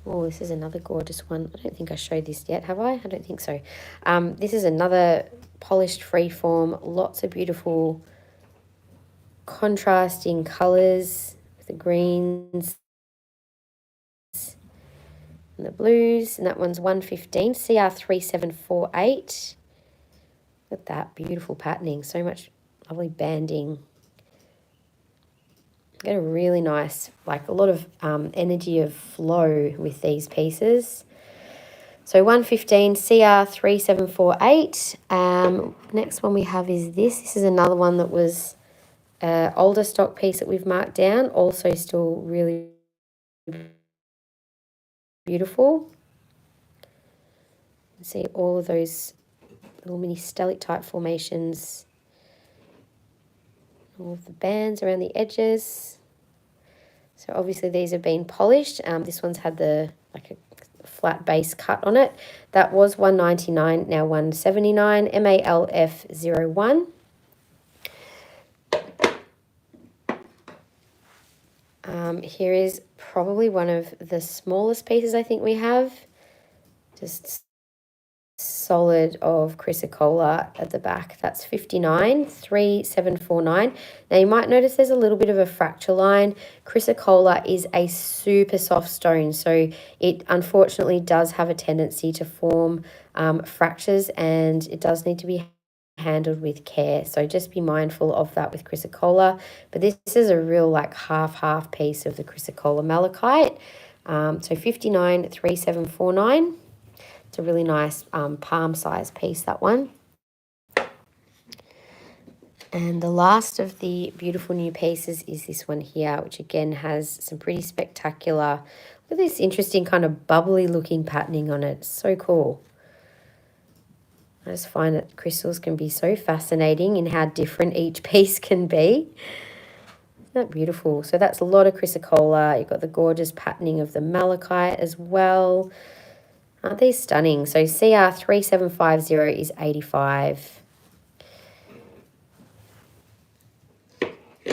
Oh, this is another gorgeous one. I don't think I showed this yet, have I? I don't think so. This is another polished freeform. Lots of beautiful contrasting colours with the greens and the blues. And that one's 115, CR3748. Look at that beautiful patterning. So much lovely banding. Get a really nice, like a lot of energy of flow with these pieces. So 115, CR3748. Next one we have is this. This is another one that was an older stock piece that we've marked down. Also still really beautiful. You can see all of those little mini stalactite formations All of the bands around the edges. So obviously these have been polished. This one's had the like a flat base cut on it. That was $199, now $179. MALF01. Here is probably one of the smallest pieces I think we have. Just solid of Chrysocolla at the back. That's $59, $3,749. Now you might notice there's a little bit of a fracture line. Chrysocolla is a super soft stone, so it unfortunately does have a tendency to form fractures, and it does need to be handled with care. So just be mindful of that with Chrysocolla. But this is a real like half piece of the Chrysocolla malachite. So $59, $3,749. It's a really nice palm size piece, that one. And the last of the beautiful new pieces is this one here, which again has some pretty spectacular, look at this interesting kind of bubbly looking patterning on it. It's so cool. I just find that crystals can be so fascinating in how different each piece can be. Isn't that beautiful? So that's a lot of Chrysocolla. You've got the gorgeous patterning of the malachite as well. Aren't these stunning? So CR3750 is $85.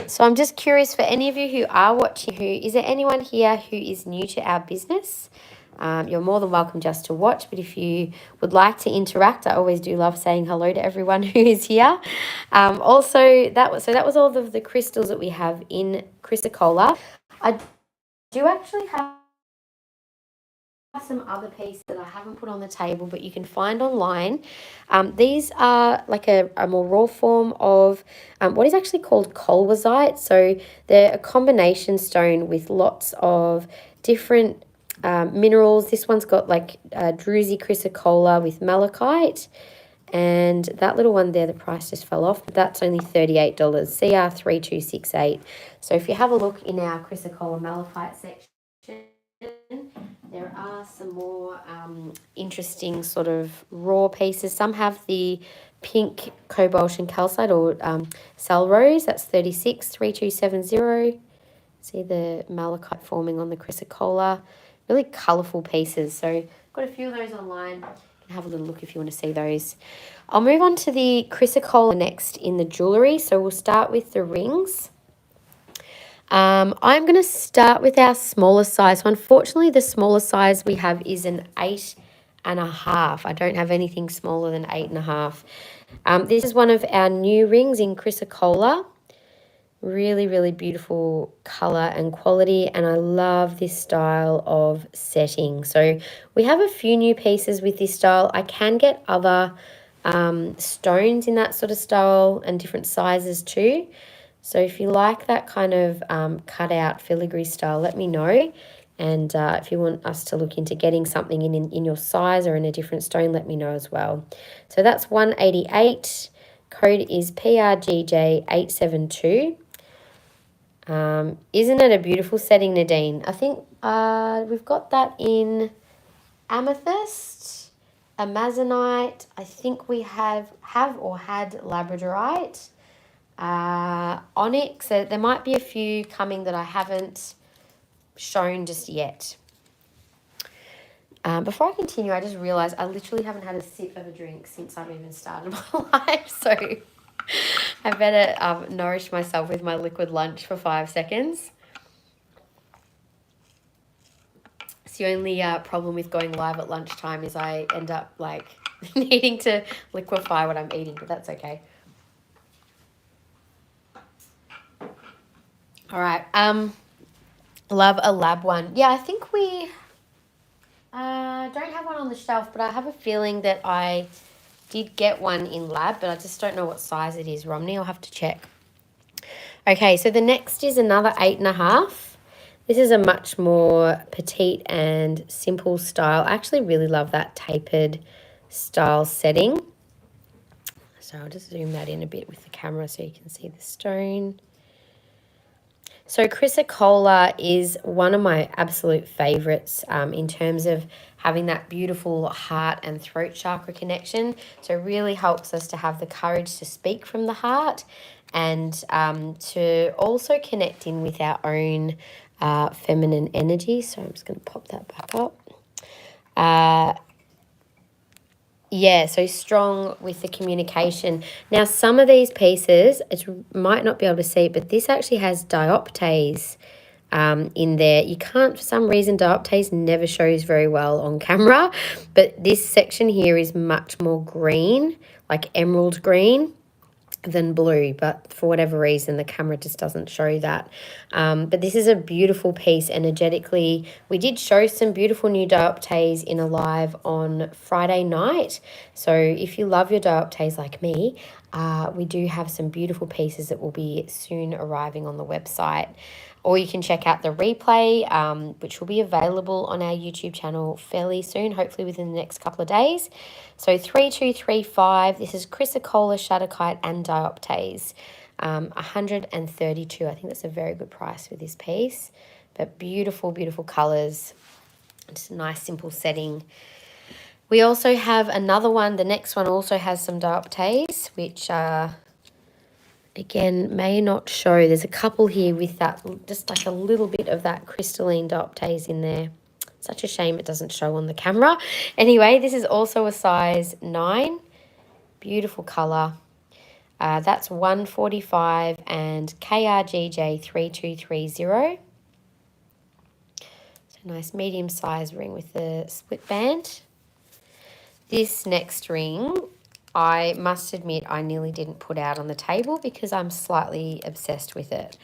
So I'm just curious, for any of you who are watching, is there anyone here who is new to our business? You're more than welcome just to watch, but if you would like to interact, I always do love saying hello to everyone who is here. Also, that was all of the crystals that we have in Chrysocolla. I do actually have some other pieces that I haven't put on the table, but you can find online. These are like a more raw form of what is actually called colwazite. So they're a combination stone with lots of different minerals. This one's got like druzy chrysocolla with malachite, and that little one there, the price just fell off, but that's only $38, CR3268. So if you have a look in our Chrysocolla malachite section, there are some more interesting sort of raw pieces. Some have the pink cobalt and calcite or cell rose. That's $36, $3270. See the malachite forming on the Chrysocolla. Really colourful pieces. So I've got a few of those online. You can have a little look if you want to see those. I'll move on to the Chrysocolla next in the jewellery. So we'll start with the rings. I'm going to start with our smaller size. So unfortunately, the smaller size we have is an 8.5. I don't have anything smaller than 8.5. This is one of our new rings in Chrysocolla. Really, really beautiful colour and quality, and I love this style of setting. So we have a few new pieces with this style. I can get other stones in that sort of style and different sizes too. So if you like that kind of cut-out filigree style, let me know. And if you want us to look into getting something in your size or in a different stone, let me know as well. So that's $188. Code is PRGJ872. Isn't it a beautiful setting, Nadine? I think we've got that in amethyst, amazonite. I think we have or had labradorite. Onyx. There might be a few coming that I haven't shown just yet. Before I continue, I just realised I literally haven't had a sip of a drink since I've even started my life, so I better nourish myself with my liquid lunch for 5 seconds. It's the only problem with going live at lunchtime is I end up like needing to liquefy what I'm eating, but that's okay. All right. Love a lab one. Yeah, I think we don't have one on the shelf, but I have a feeling that I did get one in lab, but I just don't know what size it is, Romney. I'll have to check. Okay, so the next is another 8.5. This is a much more petite and simple style. I actually really love that tapered style setting. So I'll just zoom that in a bit with the camera so you can see the stone. So Chrysocolla is one of my absolute favourites in terms of having that beautiful heart and throat chakra connection. So it really helps us to have the courage to speak from the heart and to also connect in with our own feminine energy. So I'm just going to pop that back up. Yeah, so strong with the communication. Now, some of these pieces, it might not be able to see, but this actually has dioptase in there. You can't, for some reason, dioptase never shows very well on camera, but this section here is much more green, like emerald green, than blue, but for whatever reason the camera just doesn't show that. But this is a beautiful piece energetically. We did show some beautiful new dioptase in a live on Friday night, so if you love your dioptase like me, we do have some beautiful pieces that will be soon arriving on the website. Or you can check out the replay, which will be available on our YouTube channel fairly soon, hopefully within the next couple of days. So 3235, this is Chrysocolla, Shattuckite and Dioptase. 132, I think that's a very good price for this piece. But beautiful, beautiful colours. Just a nice simple setting. We also have another one. The next one also has some Dioptase, which again, may not show. There's a couple here with that, just like a little bit of that crystalline dioptase in there. Such a shame it doesn't show on the camera. Anyway, this is also a size 9. Beautiful colour. That's 145 and KRGJ 3230. So nice medium size ring with the split band. This next ring, I must admit, I nearly didn't put out on the table because I'm slightly obsessed with it.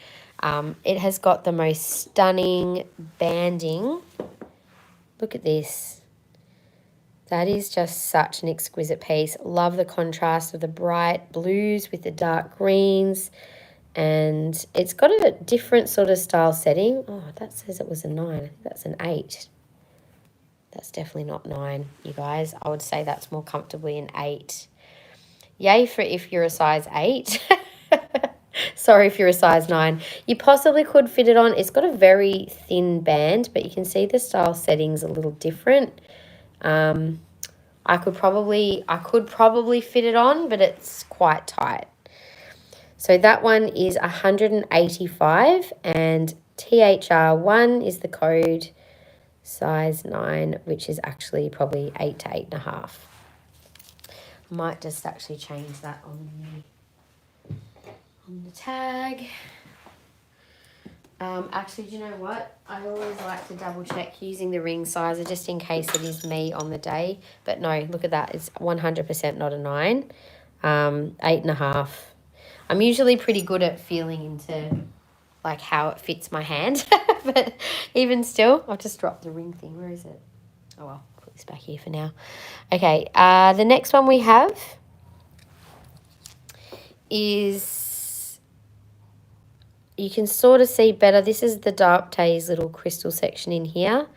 It has got the most stunning banding. Look at this. That is just such an exquisite piece. Love the contrast of the bright blues with the dark greens. And it's got a different sort of style setting. Oh, that says it was a 9. I think that's an 8. That's definitely not 9, you guys. I would say that's more comfortably an 8. Yay for if you're a size 8. Sorry if you're a size 9. You possibly could fit it on. It's got a very thin band, but you can see the style setting's a little different. I could probably fit it on, but it's quite tight. So that one is 185 and THR1 is the code, size 9, which is actually probably 8 to 8.5. Might just actually change that on the tag. Actually, do you know what? I always like to double check using the ring sizer just in case it is me on the day. But no, look at that. It's 100% not a 9. 8.5. I'm usually pretty good at feeling into like how it fits my hand. But even still, I'll just drop the ring thing. Where is it? Oh well, put this back here for now. Okay, the next one we have is, you can sort of see better. This is the Dioptase little crystal section in here.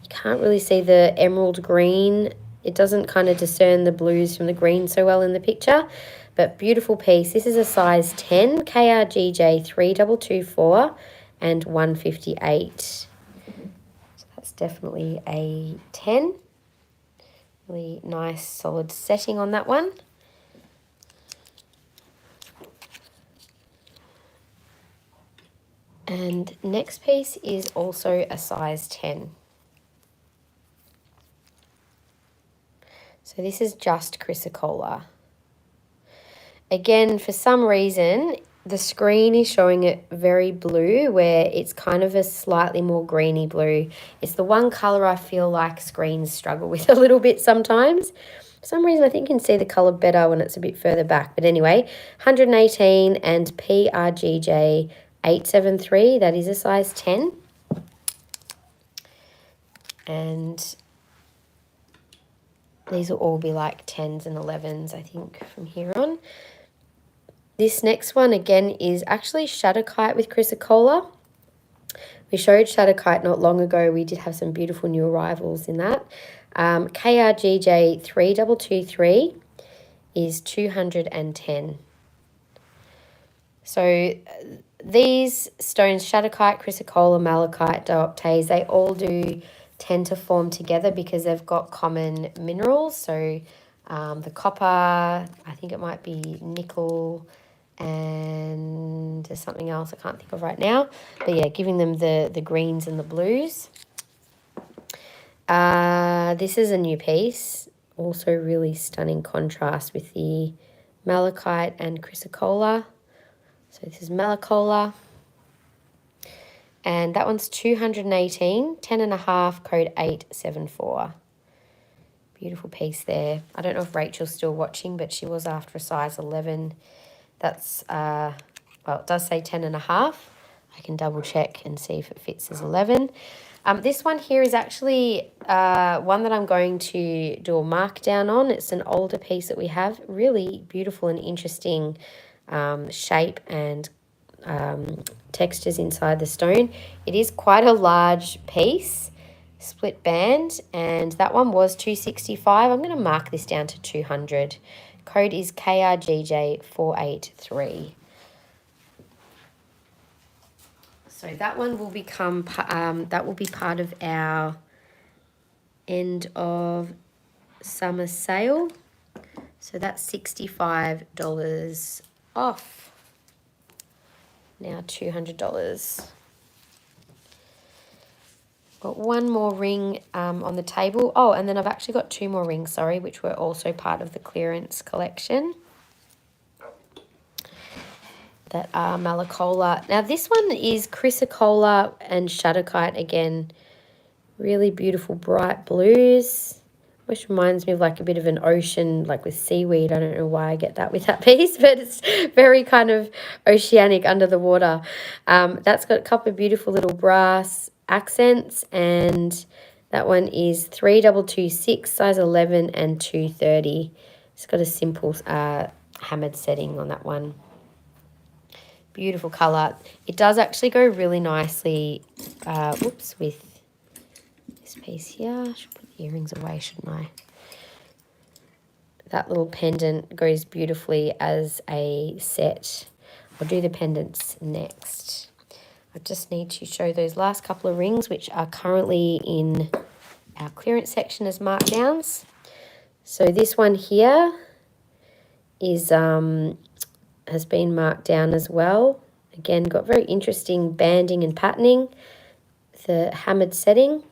You can't really see the emerald green. It doesn't kind of discern the blues from the green so well in the picture. But beautiful piece. This is a size 10, KRGJ 3224 and 158. So that's definitely a 10. Really nice solid setting on that one. And next piece is also a size 10. So this is just Chrysocolla. Again, for some reason, the screen is showing it very blue, where it's kind of a slightly more greeny blue. It's the one colour I feel like screens struggle with a little bit sometimes. For some reason, I think you can see the colour better when it's a bit further back. But anyway, 118 and PRGJ 873, that is a size 10. And these will all be like 10s and 11s, I think, from here on. This next one, again, is actually Shattuckite with Chrysocolla. We showed Shattuckite not long ago. We did have some beautiful new arrivals in that. KRGJ 3223 is 210. So these stones, Shattuckite, Chrysocolla, Malachite, Dioptase, they all do tend to form together because they've got common minerals. So the copper, I think it might be nickel, and there's something else I can't think of right now. But yeah, giving them the greens and the blues. This is a new piece. Also really stunning contrast with the Malachite and Chrysocolla. So this is Malacholla. And that one's 218, 10.5, code 874. Beautiful piece there. I don't know if Rachel's still watching, but she was after a size 11. That's, well, it does say 10.5. I can double check and see if it fits as 11. This one here is actually one that I'm going to do a markdown on. It's an older piece that we have. Really beautiful and interesting shape and textures inside the stone. It is quite a large piece, split band, and that one was 265. I'm going to mark this down to 200. Code is KRGJ483. So that one will become that will be part of our end of summer sale. So that's $65 off. Now $200. Got one more ring on the table. Oh, and then I've actually got two more rings, sorry, which were also part of the clearance collection. That are Malacholla. Now this one is Chrysocolla and Shattuckite again. Really beautiful bright blues, which reminds me of like a bit of an ocean, like with seaweed. I don't know why I get that with that piece, but it's very kind of oceanic under the water. That's got a couple of beautiful little brass accents, and that one is 3226, size 11 and 230. It's got a simple hammered setting on that one. Beautiful colour. It does actually go really nicely, with this piece here. I should put the earrings away, shouldn't I? That little pendant goes beautifully as a set. I'll do the pendants next. I just need to show those last couple of rings, which are currently in our clearance section as markdowns. So this one here is has been marked down as well. Again, got very interesting banding and patterning, the hammered setting,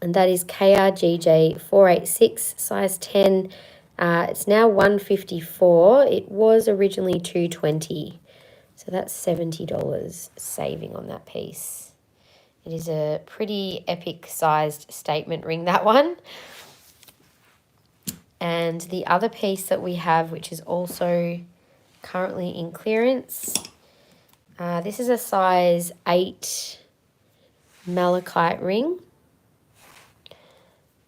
and that is KRGJ486, size 10. It's now 154. It was originally 220, so that's $70 saving on that piece. It is a pretty epic sized statement ring, that one. And the other piece that we have, which is also currently in clearance, this is a size 8 malachite ring,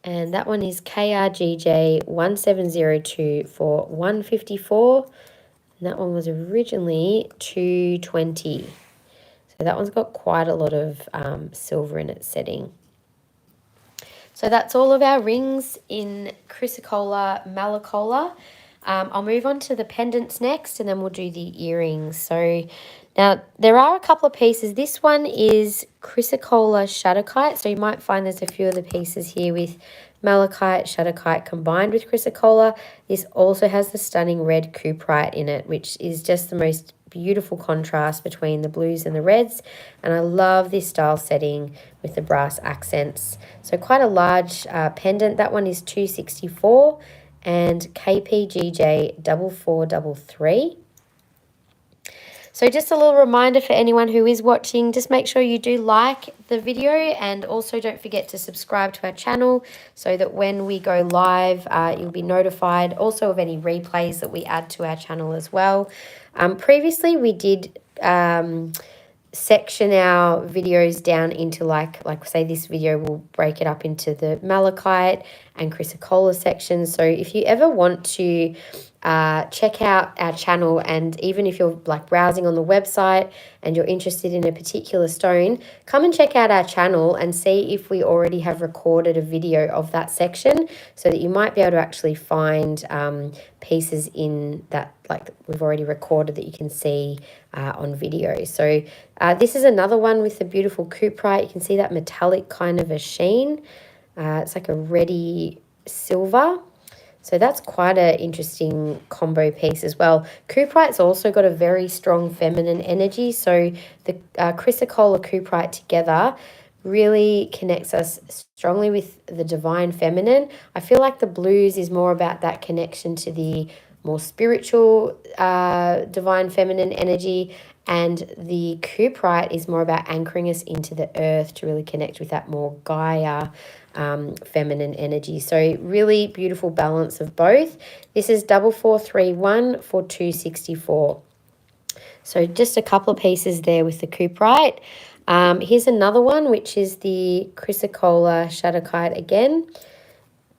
and that one is KRGJ1702 for 154, and that one was originally 220. So that one's got quite a lot of silver in its setting. So that's all of our rings in Chrysocolla Malacholla. I'll move on to the pendants next, and then we'll do the earrings. So now there are a couple of pieces. This one is Chrysocolla Shattuckite. So you might find there's a few of the pieces here with Malachite, Shattuckite combined with Chrysocolla. This also has the stunning red cuprite in it, which is just the most beautiful contrast between the blues and the reds. And I love this style setting with the brass accents. So quite a large pendant. That one is 264 and KPGJ 4433. So just a little reminder for anyone who is watching, just make sure you do like the video, and also don't forget to subscribe to our channel so that when we go live, you'll be notified also of any replays that we add to our channel as well. Previously, we did section our videos down into like say this video will break it up into the Malachite and Chrysocolla sections. So if you ever want to check out our channel, and even if you're like browsing on the website and you're interested in a particular stone, come and check out our channel and see if we already have recorded a video of that section, so that you might be able to actually find pieces in that like we've already recorded that you can see on video. So this is another one with the beautiful cuprite. You can see that metallic kind of a sheen. It's like a reddy silver. So that's quite an interesting combo piece as well. Cuprite's also got a very strong feminine energy. So the Chrysocolla Cuprite together really connects us strongly with the divine feminine. I feel like the blues is more about that connection to the more spiritual divine feminine energy, and the Cuprite is more about anchoring us into the earth to really connect with that more Gaia feminine energy. So really beautiful balance of both. This is 4431 for 264. So just a couple of pieces there with the Cuprite. Here's another one, which is the Chrysocolla Shattuckite again,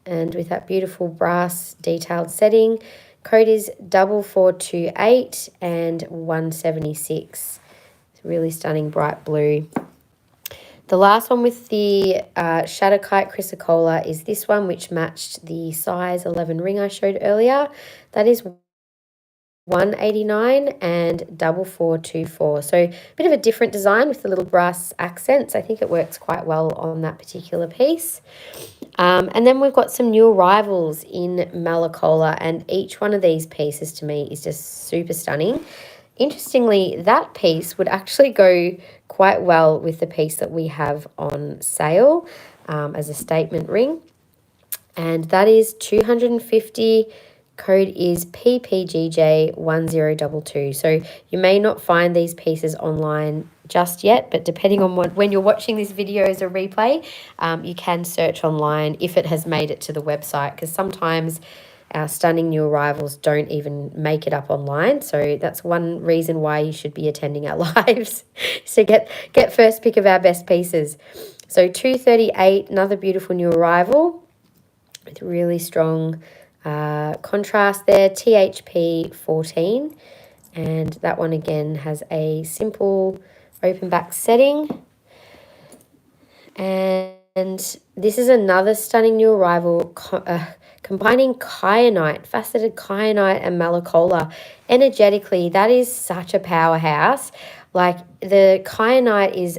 and with that beautiful brass detailed setting. Code is 4428 and 176. It's really stunning bright blue. The last one with the Shattuckite Chrysocolla is this one, which matched the size 11 ring I showed earlier. That is 189 and 4424. So a bit of a different design with the little brass accents. I think it works quite well on that particular piece. And then we've got some new arrivals in Malacholla, and each one of these pieces to me is just super stunning. Interestingly, that piece would actually go quite well with the piece that we have on sale as a statement ring. And that is 250. Code is PPGJ1022. So you may not find these pieces online just yet, but depending on when you're watching this video as a replay, you can search online if it has made it to the website, because sometimes our stunning new arrivals don't even make it up online. So that's one reason why you should be attending our lives, so get first pick of our best pieces. So 238, another beautiful new arrival with really strong contrast there, THP 14, and that one again has a simple open back setting. And this is another stunning new arrival, combining kyanite, faceted kyanite and malacholla. Energetically, that is such a powerhouse. Like, the kyanite is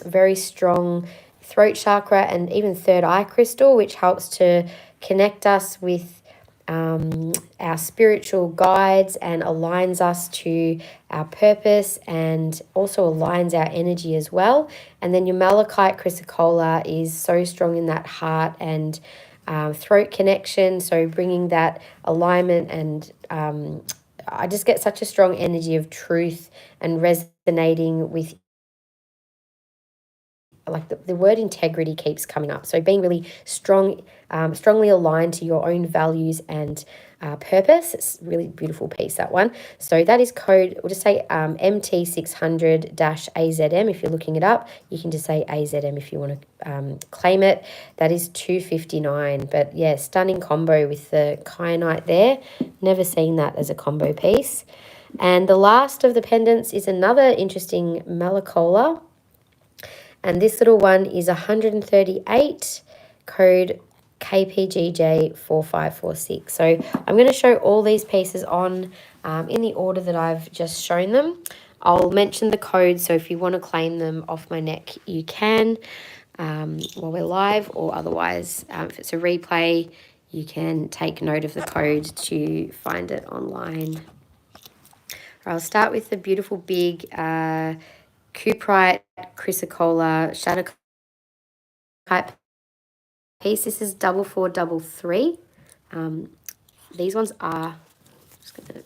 very strong throat chakra and even third eye crystal, which helps to connect us with our spiritual guides and aligns us to our purpose, and also aligns our energy as well. And then your Malachite Chrysocolla is so strong in that heart and throat connection, so bringing that alignment, and I just get such a strong energy of truth and resonating with, like, the word integrity keeps coming up. So being really strong, strongly aligned to your own values and purpose. It's a really beautiful piece, that one. So that is code, we'll just say MT600-AZM. If you're looking it up, you can just say AZM if you want to claim it. That is 259. But yeah, stunning combo with the kyanite there. Never seen that as a combo piece. And the last of the pendants is another interesting Malacholla. And this little one is 138, code KPGJ4546. So I'm going to show all these pieces on in the order that I've just shown them. I'll mention the code, so if you want to claim them off my neck, you can while we're live, or otherwise, if it's a replay, you can take note of the code to find it online. I'll start with the beautiful big Cuprite Chrysocolla Shattuckite piece. This is 4433. These ones are, just going to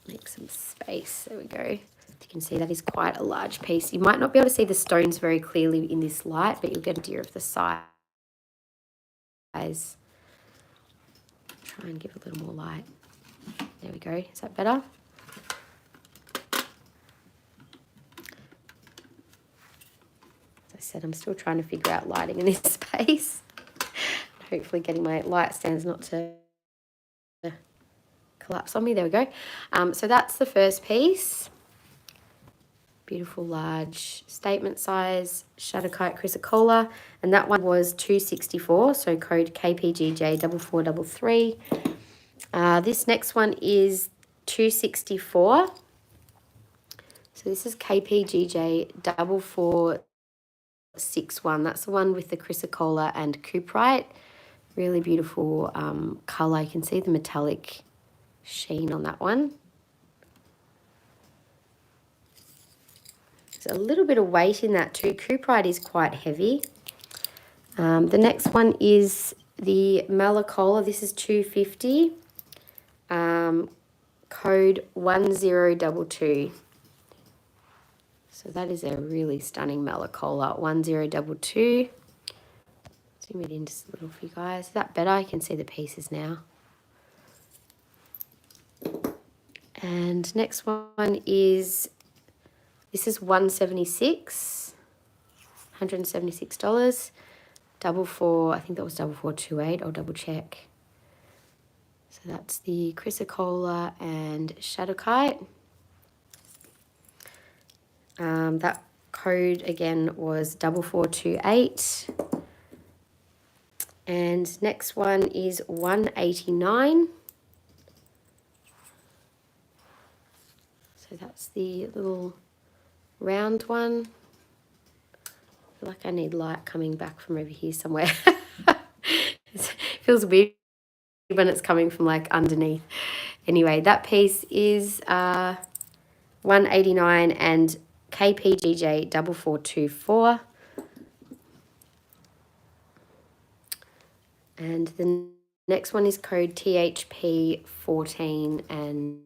make some space. There we go. You can see that is quite a large piece. You might not be able to see the stones very clearly in this light, but you'll get an idea of the size. Try and give a little more light. There we go. Is that better? I said, I'm still trying to figure out lighting in this space. Hopefully getting my light stands not to collapse on me. There we go. So that's the first piece. Beautiful large statement size Shattuckite Chrysocolla, and that one was 264, so code KPGJ4433. This next one is 264. So this is KPGJ4461. That's the one with the Chrysocolla and Cuprite. Really beautiful colour. You can see the metallic sheen on that one. There's a little bit of weight in that too. Cooperite is quite heavy. The next one is the Malacholla. This is $250. Code 1022. So that is a really stunning Malacholla. 1022. Zoom it in just a little for you guys. Is that better? I can see the pieces now. And next one is, this is $176. $176. Double four, I think that was 4428. I'll double check. So that's the Chrysocolla and Shattuckite. That code again was 4428. And next one is $189. So that's the little round one. I feel like I need light coming back from over here somewhere. It feels weird when it's coming from like underneath. Anyway, that piece is $189 and KPGJ 4424. And the next one is code THP 14, and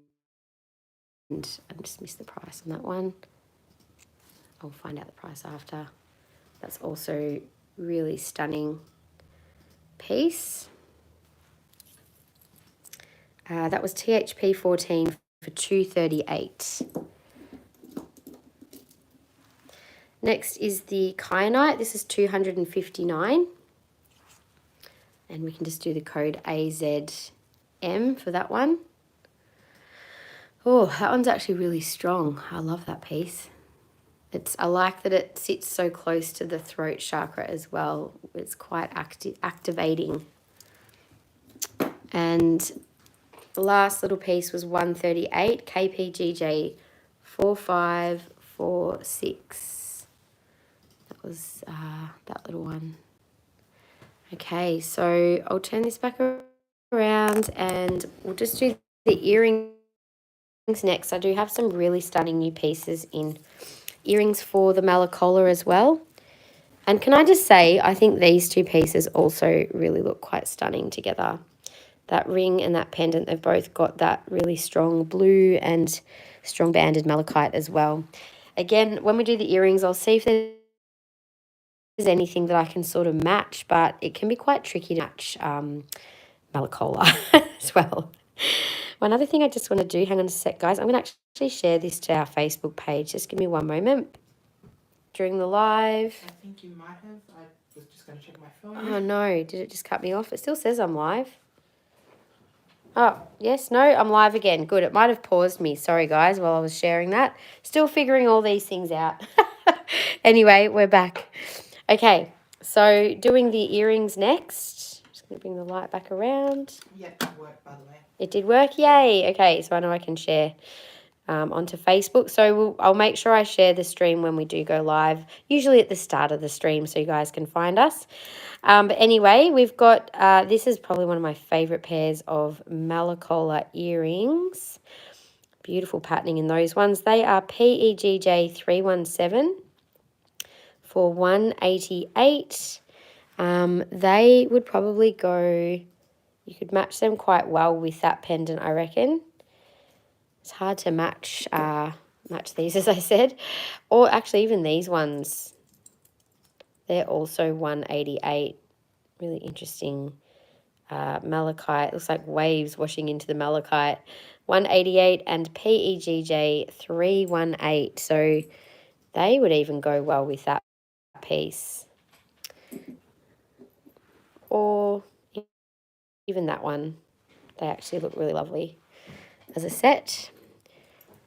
I just missed the price on that one. I'll find out the price after. That's also really stunning piece. That was THP 14 for $238. Next is the kyanite. This is $259. And we can just do the code AZM for that one. Oh, that one's actually really strong. I love that piece. I like that it sits so close to the throat chakra as well. It's quite activating. And the last little piece was $138, KPGJ 4546. That was that little one. Okay, so I'll turn this back around and we'll just do the earrings next. I do have some really stunning new pieces in earrings for the Malacholla as well. And can I just say, I think these two pieces also really look quite stunning together. That ring and that pendant, they've both got that really strong blue and strong banded malachite as well. Again, when we do the earrings, I'll see if there's anything that I can sort of match, but it can be quite tricky to match Malacholla as well. One other thing I just want to do, hang on a sec, guys. I'm going to actually share this to our Facebook page. Just give me one moment. During the live. I think you might have. I was just going to check my phone. Oh, no. Did it just cut me off? It still says I'm live. Oh, yes. No, I'm live again. Good. It might have paused me. Sorry, guys, while I was sharing that. Still figuring all these things out. Anyway, we're back. Okay, so doing the earrings next. Just going to bring the light back around. Yeah, it worked, by the way. It did work? Yay. Okay, so I know I can share onto Facebook. So I'll make sure I share the stream when we do go live, usually at the start of the stream so you guys can find us. But anyway, we've got, this is probably one of my favourite pairs of Malacholla earrings. Beautiful patterning in those ones. They are PEGJ 317 for $188. They would probably go, you could match them quite well with that pendant, I reckon. It's hard to match these, as I said. Or actually even these ones, they're also $188. Really interesting malachite. Looks like waves washing into the malachite. $188 and PEGJ 318. So they would even go well with that piece. Or even that one. They actually look really lovely as a set.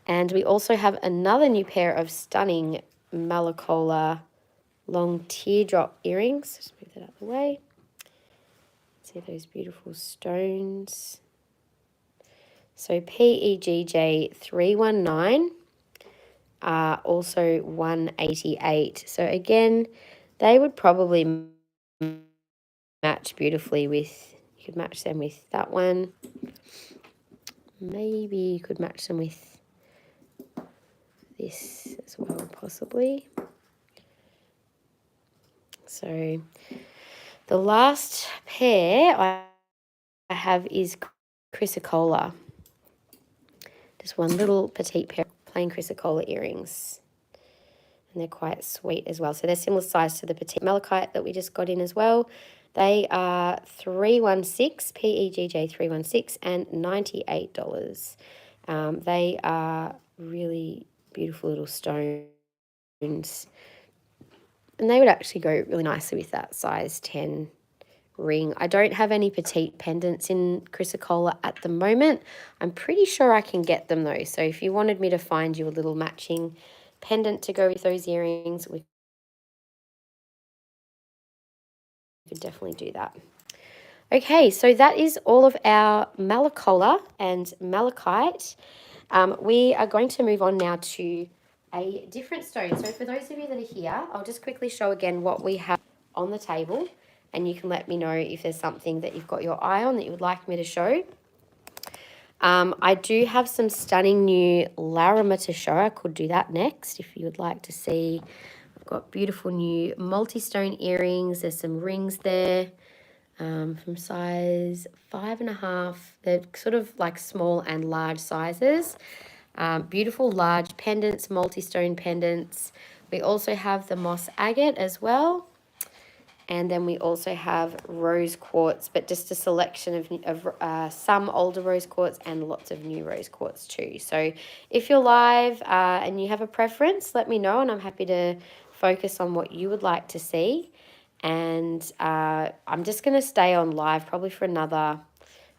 And we also have another new pair of stunning Malacholla long teardrop earrings. Just move that out of the way. See those beautiful stones. So PEGJ 319 are also $188. So again, they would probably match beautifully with, you could match them with that one. Maybe you could match them with this as well, possibly. So the last pair I have is Chrysocolla. Just one little petite pair of plain Chrysocolla earrings. And they're quite sweet as well. So they're similar size to the petite malachite that we just got in as well. They are $316, PEGJ 316, and $98. They are really beautiful little stones. And they would actually go really nicely with that size 10 ring. I don't have any petite pendants in Chrysocolla at the moment. I'm pretty sure I can get them though. So if you wanted me to find you a little matching pendant to go with those earrings, we could definitely do that. Okay, so that is all of our Malacholla and Malachite. We are going to move on now to a different stone. So for those of you that are here, I'll just quickly show again what we have on the table, and you can let me know if there's something that you've got your eye on that you would like me to show. I do have some stunning new Larimar to show. I could do that next if you would like to see. I've got beautiful new multi-stone earrings. There's some rings there from size 5.5. They're sort of like small and large sizes. Beautiful large pendants, multi-stone pendants. We also have the moss agate as well. And then we also have rose quartz, but just a selection of some older rose quartz and lots of new rose quartz too. So if you're live and you have a preference, let me know, and I'm happy to focus on what you would like to see. And I'm just going to stay on live probably for another,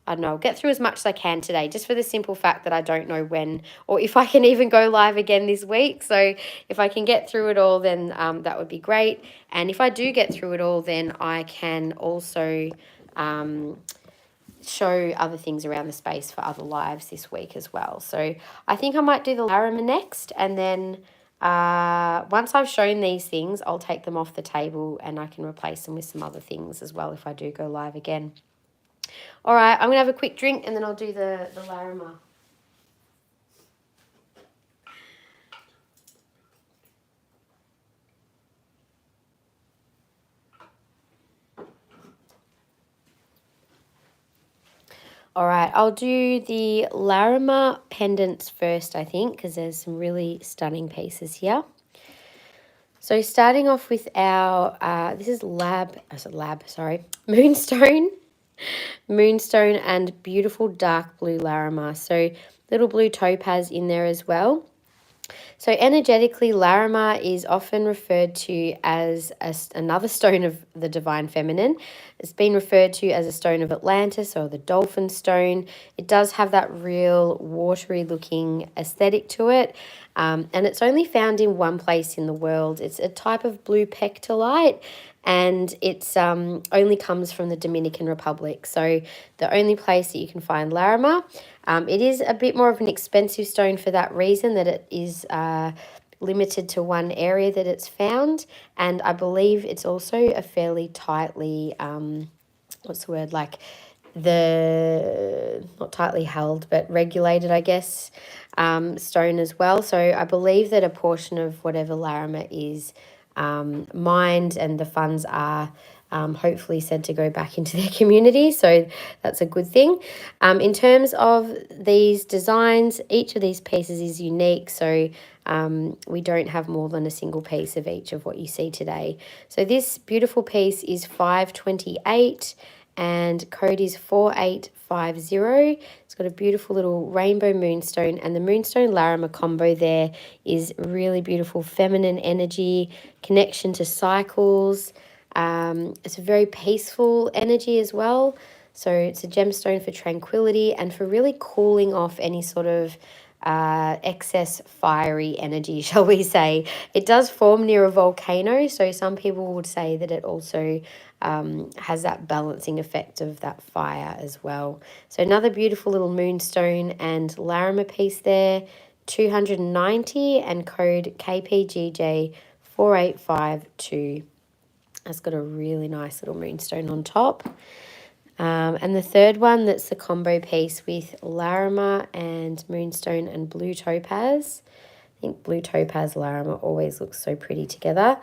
I don't know, I'll get through as much as I can today, just for the simple fact that I don't know when or if I can even go live again this week. So if I can get through it all, then that would be great. And if I do get through it all, then I can also show other things around the space for other lives this week as well. So I think I might do the Larimar next, and then once I've shown these things, I'll take them off the table and I can replace them with some other things as well if I do go live again. All right, I'm going to have a quick drink and then I'll do the Larimar. All right, I'll do the Larimar pendants first, I think, because there's some really stunning pieces here. So starting off with our, this is Moonstone and beautiful dark blue Larimar. So little blue topaz in there as well. So energetically, Larimar is often referred to as another stone of the divine feminine. It's been referred to as a stone of Atlantis or the dolphin stone. It does have that real watery looking aesthetic to it. And it's only found in one place in the world. It's a type of blue pectolite, and it's only comes from the Dominican Republic. So the only place that you can find Larimar. It is a bit more of an expensive stone for that reason, that it is limited to one area that it's found, and I believe it's also a fairly tightly, not tightly held, but regulated, I guess, stone as well. So I believe that a portion of whatever Larimar is mined, and the funds are hopefully said to go back into their community. So that's a good thing. In terms of these designs, each of these pieces is unique. So we don't have more than a single piece of each of what you see today. So this beautiful piece is $528 and code is 4850. It's got a beautiful little rainbow moonstone, and the moonstone Larimar combo there is really beautiful feminine energy, connection to cycles. It's a very peaceful energy as well. So it's a gemstone for tranquility and for really cooling off any sort of excess fiery energy, shall we say. It does form near a volcano, so some people would say that it also has that balancing effect of that fire as well. So another beautiful little moonstone and Larimar piece there, 290 and code KPGJ 4852. It's got a really nice little moonstone on top. And the third one, that's the combo piece with Larimar and moonstone and blue topaz. I think blue topaz Larimar always looks so pretty together.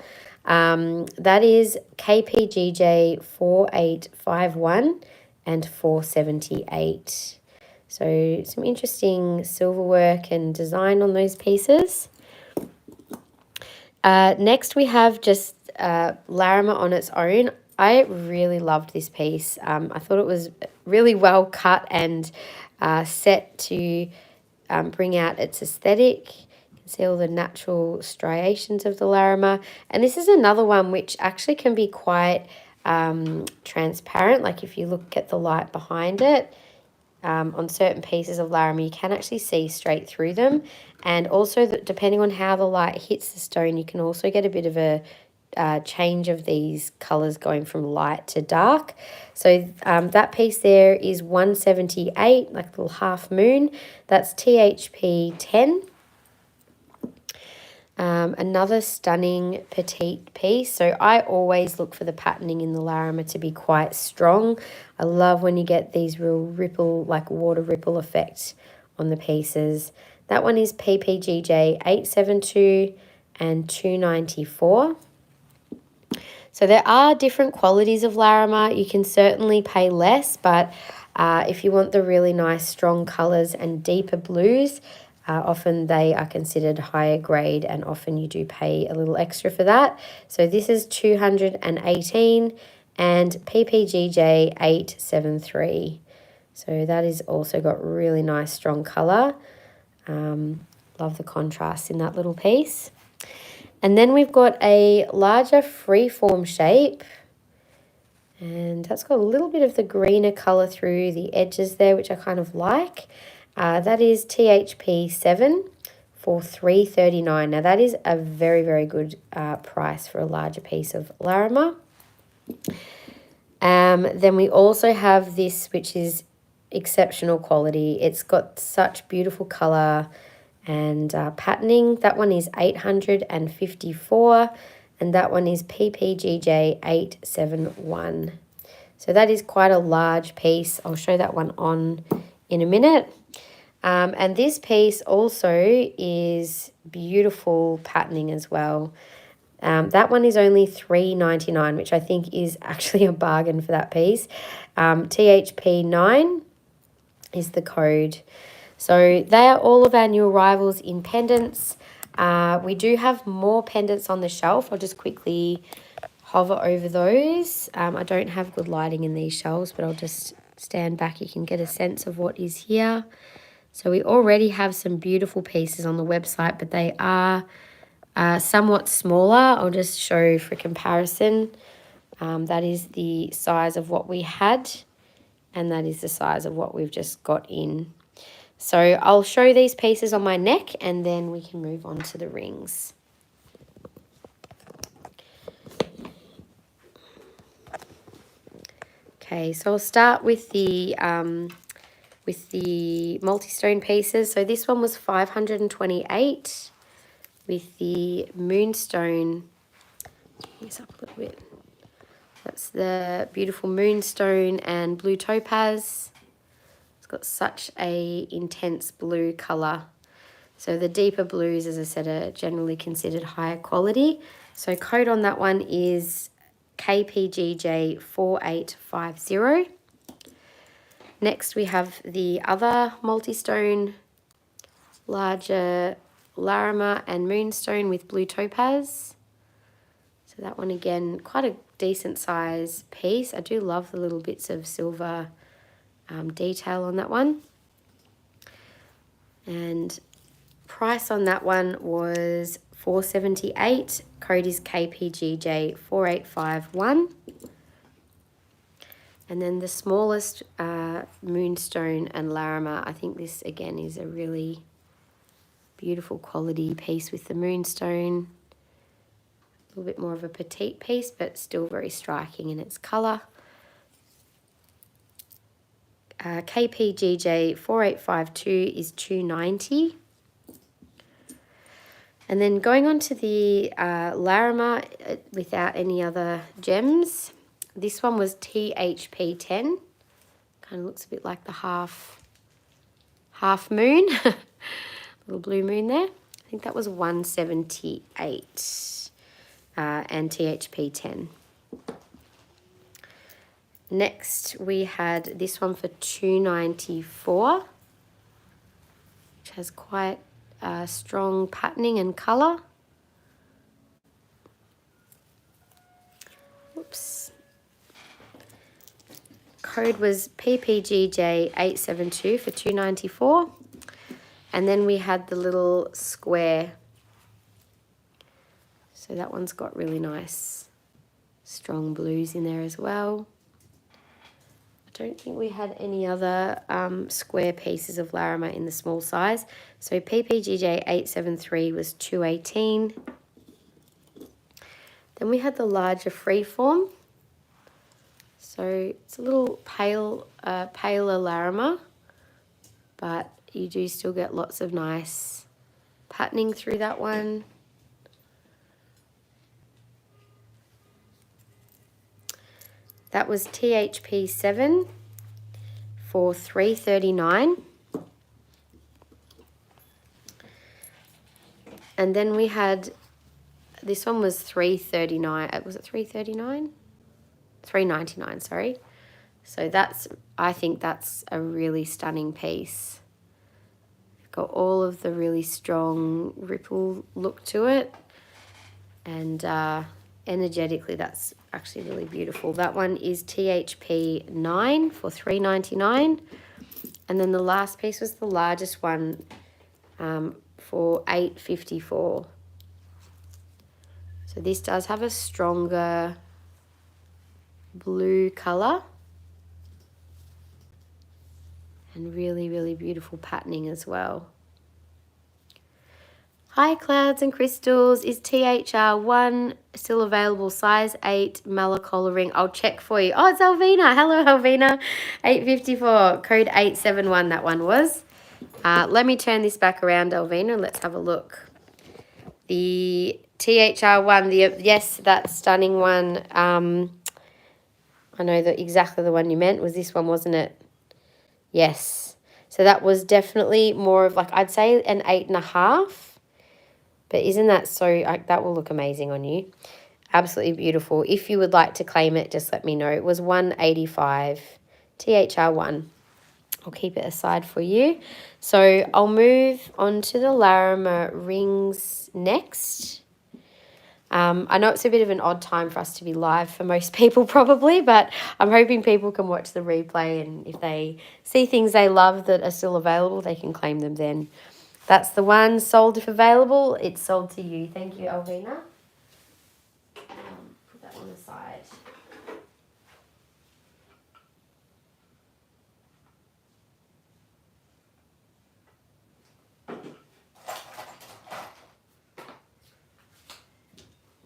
That is KPGJ 4851 and 478. So some interesting silver work and design on those pieces. Next we have just Larimar on its own. I really loved this piece. I thought it was really well cut and set to bring out its aesthetic. You can see all the natural striations of the Larimar. And this is another one which actually can be quite transparent. Like if you look at the light behind it, on certain pieces of Larimar, you can actually see straight through them. And also, depending on how the light hits the stone, you can also get a bit of a change of these colours going from light to dark. So that piece there is 178, like a little half moon. That's THP 10. Another stunning petite piece. So I always look for the patterning in the Larimar to be quite strong. I love when you get these real ripple, like water ripple effect on the pieces. That one is PPGJ 872 and 294. So there are different qualities of Larimar. You can certainly pay less, but if you want the really nice strong colours and deeper blues, often they are considered higher grade, and often you do pay a little extra for that. So this is 218 and PPGJ 873. So that is also got really nice strong colour. Love the contrast in that little piece. And then we've got a larger freeform shape, and that's got a little bit of the greener colour through the edges there, which I kind of like. That is THP 7 for $339. Now that is a very, very good price for a larger piece of Larimar. Then we also have this, which is exceptional quality. It's got such beautiful colour and patterning. That one is 854, and that one is PPGJ 871. So that is quite a large piece. I'll show that one on in a minute. And this piece also is beautiful patterning as well. That one is only $3.99, which I think is actually a bargain for that piece. THP 9 is the code. So they are all of our new arrivals in pendants. We do have more pendants on the shelf. I'll just quickly hover over those. I don't have good lighting in these shelves, but I'll just stand back. You can get a sense of what is here. So we already have some beautiful pieces on the website, but they are somewhat smaller. I'll just show for comparison. That is the size of what we had, and that is the size of what we've just got in. So I'll show these pieces on my neck, and then we can move on to the rings. Okay, so I'll start with the multi-stone pieces. So this one was 528 with the moonstone. This up a little bit. That's the beautiful moonstone and blue topaz. It's got such a intense blue colour. So the deeper blues, as I said, are generally considered higher quality. So code on that one is KPGJ 4850. Next we have the other multi-stone, larger Larimar and moonstone with blue topaz. So that one again, quite a decent size piece. I do love the little bits of silver detail on that one. And price on that one was $478. Code is KPGJ 4851. And then the smallest moonstone and Larimar, I think this again is a really beautiful quality piece with the moonstone. A little bit more of a petite piece, but still very striking in its colour. KPGJ 4852 is $290. And then going on to the Larimar without any other gems. This one was THP 10. Kind of looks a bit like the half moon. Little blue moon there. I think that was 178 and THP 10. Next we had this one for 294, which has quite strong patterning and colour. Oops. Code was PPGJ872 for 294. And then we had the little square. So that one's got really nice strong blues in there as well. I don't think we had any other square pieces of Larimar in the small size. So PPGJ873 was 218. Then we had the larger freeform. So it's a little paler Larimar, but you do still get lots of nice patterning through that one. That was THP 7 for 339. And then we had, this one was 339. Was it 339? 399, sorry. So that's, I think that's a really stunning piece. Got all of the really strong ripple look to it, and energetically that's actually really beautiful. That one is THP 9 for 399, and then the last piece was the largest one for 854. So this does have a stronger blue color and really, really beautiful patterning as well. Hi Clouds and Crystals, is THR1 still available? Size 8 Malacholla ring. I'll check for you. Oh, it's Alvina. Hello Alvina. 854, code 871 that one was. Let me turn this back around, Alvina, and let's have a look. The THR1, yes, that stunning one. I know that exactly the one you meant was this one, wasn't it? Yes. So that was definitely more of like, I'd say an 8.5. But isn't that so, that will look amazing on you. Absolutely beautiful. If you would like to claim it, just let me know. It was 185 THR1. I'll keep it aside for you. So I'll move on to the Larimar rings next. I know it's a bit of an odd time for us to be live for most people probably, but I'm hoping people can watch the replay, and if they see things they love that are still available, they can claim them then. That's the one. Sold if available. It's sold to you. Thank you, Alvina. Put that on the side.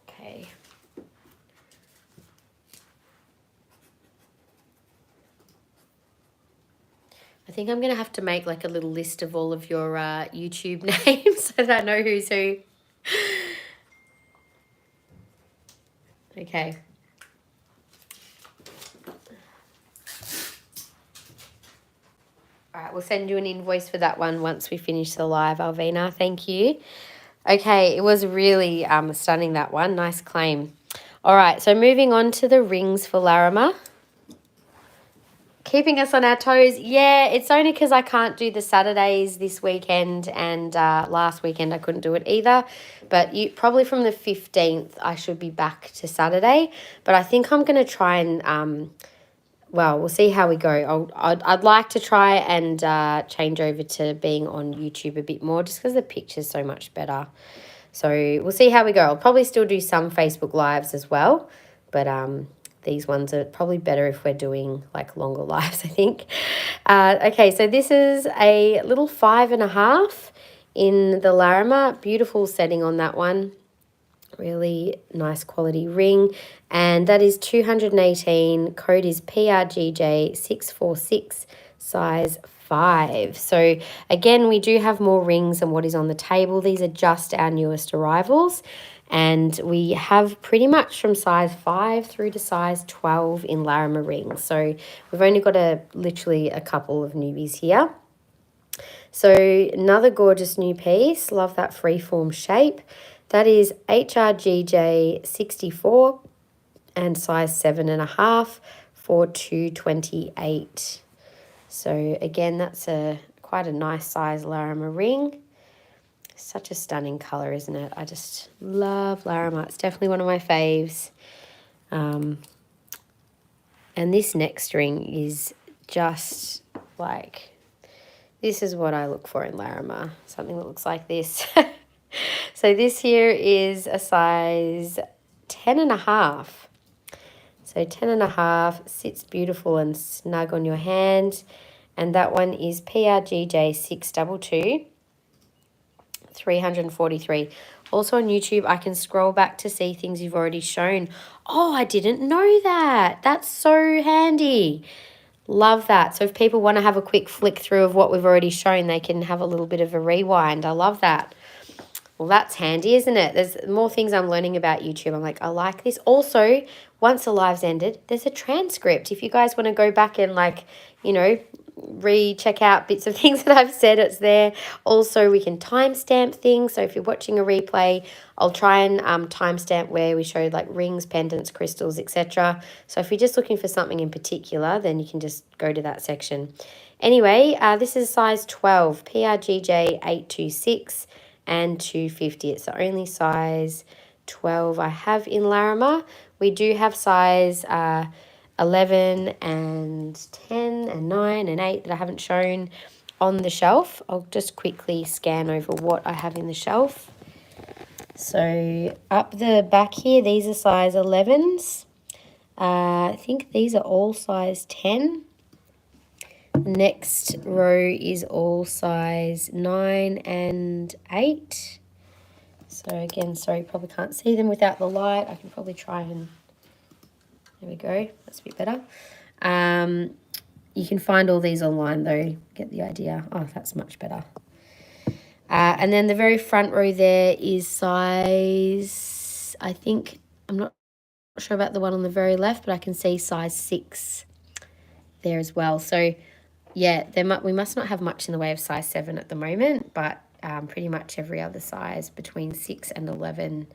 Okay. I think I'm going to have to make like a little list of all of your YouTube names so that I know who's who. Okay. All right, we'll send you an invoice for that one once we finish the live, Alvina. Thank you. Okay, it was really stunning, that one. Nice claim. All right, so moving on to the rings for Larimar. Keeping us on our toes. Yeah, it's only because I can't do the Saturdays this weekend, and last weekend I couldn't do it either. But probably from the 15th I should be back to Saturday. But I think I'm going to try and, well, we'll see how we go. I'd like to try and change over to being on YouTube a bit more, just because the picture's so much better. So we'll see how we go. I'll probably still do some Facebook Lives as well, but these ones are probably better if we're doing like longer lives, I think. Okay, so this is a little 5.5 in the Larimar. Beautiful setting on that one. Really nice quality ring. And that is 218. Code is PRGJ646, size 5. So again, we do have more rings than what is on the table. These are just our newest arrivals, and we have pretty much from size 5 through to size 12 in Larimar rings. So we've only got literally a couple of newbies here. So another gorgeous new piece. Love that freeform shape. That is HRGJ 64 and size 7.5 for $228. So again, that's quite a nice size Larimar ring. Such a stunning colour, isn't it? I just love Larimar. It's definitely one of my faves. And this next ring is just like, this is what I look for in Larimar. Something that looks like this. So this here is a size 10.5. So 10.5, sits beautiful and snug on your hand. And that one is PRGJ 622, 343. Also on YouTube, I can scroll back to see things you've already shown. Oh, I didn't know that. That's so handy. Love that. So if people want to have a quick flick through of what we've already shown, they can have a little bit of a rewind. I love that. Well, that's handy, isn't it? There's more things I'm learning about YouTube. I'm like, I like this. Also, once the live's ended, there's a transcript. If you guys want to go back and check out bits of things that I've said, it's there. Also, we can timestamp things. So if you're watching a replay, I'll try and timestamp where we showed like rings, pendants, crystals, etc. So if you're just looking for something in particular, then you can just go to that section. Anyway, this is size 12, PRGJ 826 and 250. It's the only size 12 I have in Larimar. We do have size 11 and 10 and 9 and 8 that I haven't shown on the shelf. I'll just quickly scan over what I have in the shelf. So up the back here, these are size 11s. I think these are all size 10. Next row is all size 9 and 8. So again, sorry, probably can't see them without the light. I can probably try and, there we go, that's a bit better. You can find all these online though, get the idea. Oh, that's much better. And then the very front row there is size, I think, I'm not sure about the one on the very left, but I can see size 6 there as well. So yeah, we must not have much in the way of size 7 at the moment, but pretty much every other size between 6 and 11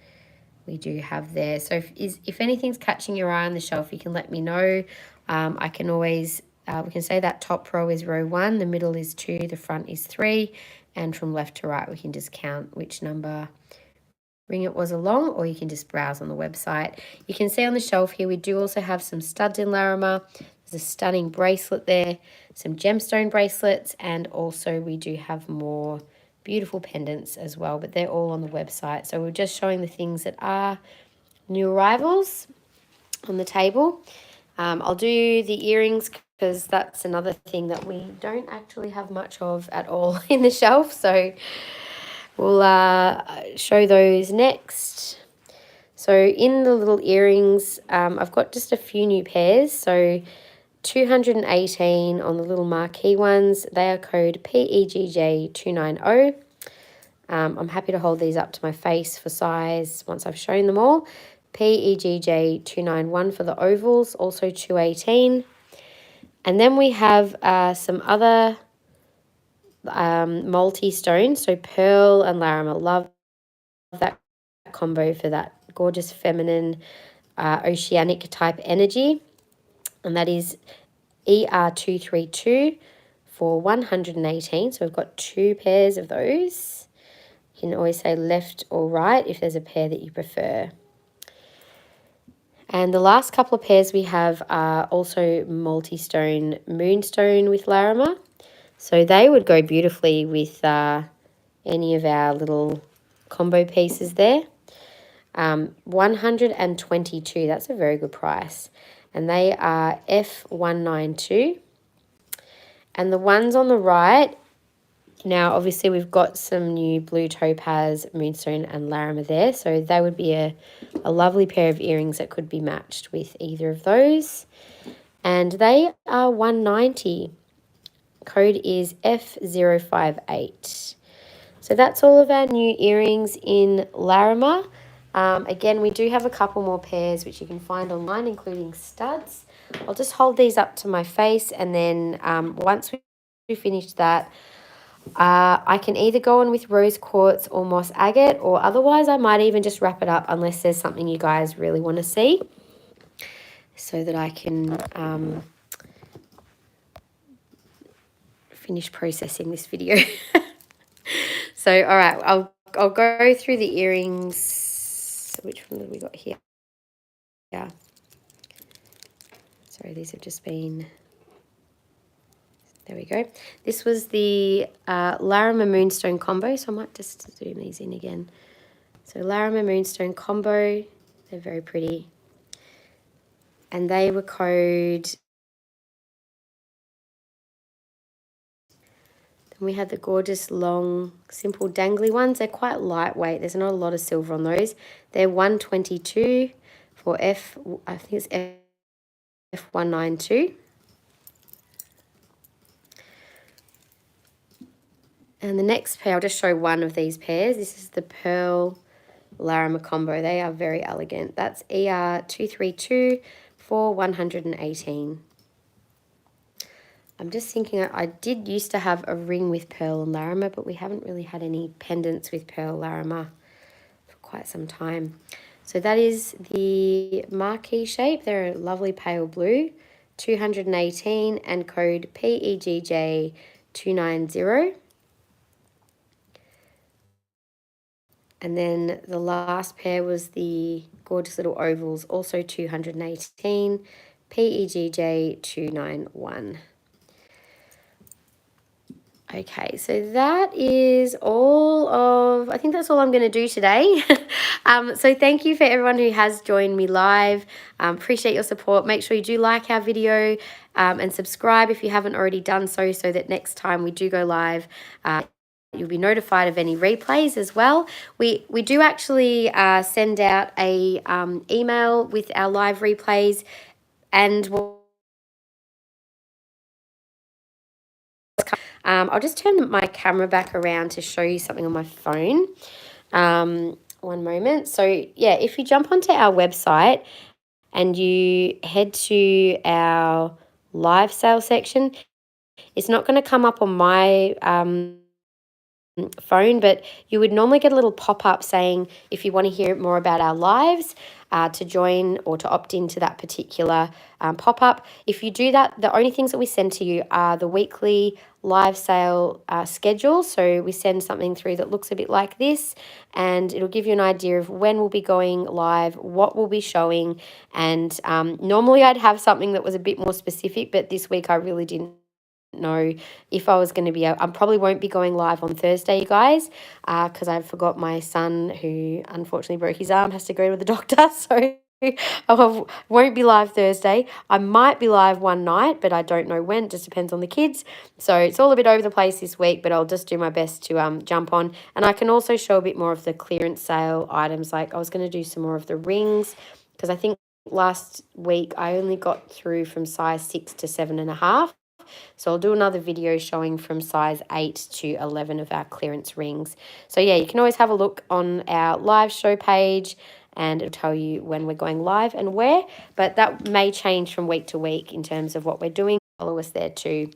we do have there. So if anything's catching your eye on the shelf, you can let me know. I can always, we can say that top row is row 1, the middle is 2, the front is 3, and from left to right we can just count which number ring it was along, or you can just browse on the website. You can see on the shelf here we do also have some studs in Larimar. There's a stunning bracelet there, some gemstone bracelets, and also we do have more beautiful pendants as well, but they're all on the website. So we're just showing the things that are new arrivals on the table. I'll do the earrings because that's another thing that we don't actually have much of at all in the shelf. So we'll show those next. So in the little earrings, I've got just a few new pairs. So 218 on the little marquee ones. They are code PEGJ290. I'm happy to hold these up to my face for size once I've shown them all. PEGJ291 for the ovals, also 218. And then we have some other multi-stones, so pearl and Larimar. Love that combo for that gorgeous feminine oceanic type energy. And that is ER232 for 118. So we've got 2 pairs of those. You can always say left or right if there's a pair that you prefer. And the last couple of pairs we have are also multi-stone moonstone with Larimar. So they would go beautifully with any of our little combo pieces there. 122, that's a very good price. And they are F192. And the ones on the right, now obviously we've got some new blue topaz, moonstone and Larimar there. So they would be a lovely pair of earrings that could be matched with either of those. And they are 190. code is F058. So that's all of our new earrings in Larimar. Again, we do have a couple more pairs which you can find online, including studs. I'll just hold these up to my face, and then once we finish that, I can either go on with rose quartz or moss agate, or otherwise I might even just wrap it up unless there's something you guys really want to see, so that I can finish processing this video. So, all right, I'll go through the earrings. Which one have we got here? Yeah. Sorry, these have just been... There we go. This was the Larimar Moonstone combo, so I might just zoom these in again. So Larimar Moonstone combo, they're very pretty. And they were code... Then we had the gorgeous long, simple dangly ones. They're quite lightweight. There's not a lot of silver on those. They're 122 for I think it's F192. And the next pair, I'll just show one of these pairs. This is the Pearl Larimar combo. They are very elegant. That's ER232 for 118. I'm just thinking, I did used to have a ring with Pearl and Larimar, but we haven't really had any pendants with Pearl Larimar for quite some time. So that is the marquee shape. They're a lovely pale blue, 218, and code PEGJ290. And then the last pair was the gorgeous little ovals, also 218, PEGJ291. Okay, so that is all of, I think that's all I'm going to do today. So thank you for everyone who has joined me live. Appreciate your support. Make sure you do like our video and subscribe if you haven't already done so, so that next time we do go live, you'll be notified of any replays as well. We do actually send out a email with our live replays, and I'll just turn my camera back around to show you something on my phone. One moment. So yeah, if you jump onto our website and you head to our live sale section, it's not going to come up on my phone, but you would normally get a little pop-up saying if you want to hear more about our lives, to join or to opt into that particular pop-up. If you do that, the only things that we send to you are the weekly live sale schedule. So we send something through that looks a bit like this, and it'll give you an idea of when we'll be going live, what we'll be showing, and normally I'd have something that was a bit more specific, but this week I really didn't know if I was going to be I probably won't be going live on Thursday, you guys, because I forgot my son, who unfortunately broke his arm, has to go to the doctor, so I won't be live Thursday. I might be live one night, but I don't know when. It just depends on the kids, so it's all a bit over the place this week, but I'll just do my best to jump on. And I can also show a bit more of the clearance sale items. Like I was going to do some more of the rings, because I think last week I only got through from size 6 to 7.5. So I'll do another video showing from size 8 to 11 of our clearance rings. So yeah, you can always have a look on our live show page, and it'll tell you when we're going live and where. But that may change from week to week in terms of what we're doing. Follow us there too.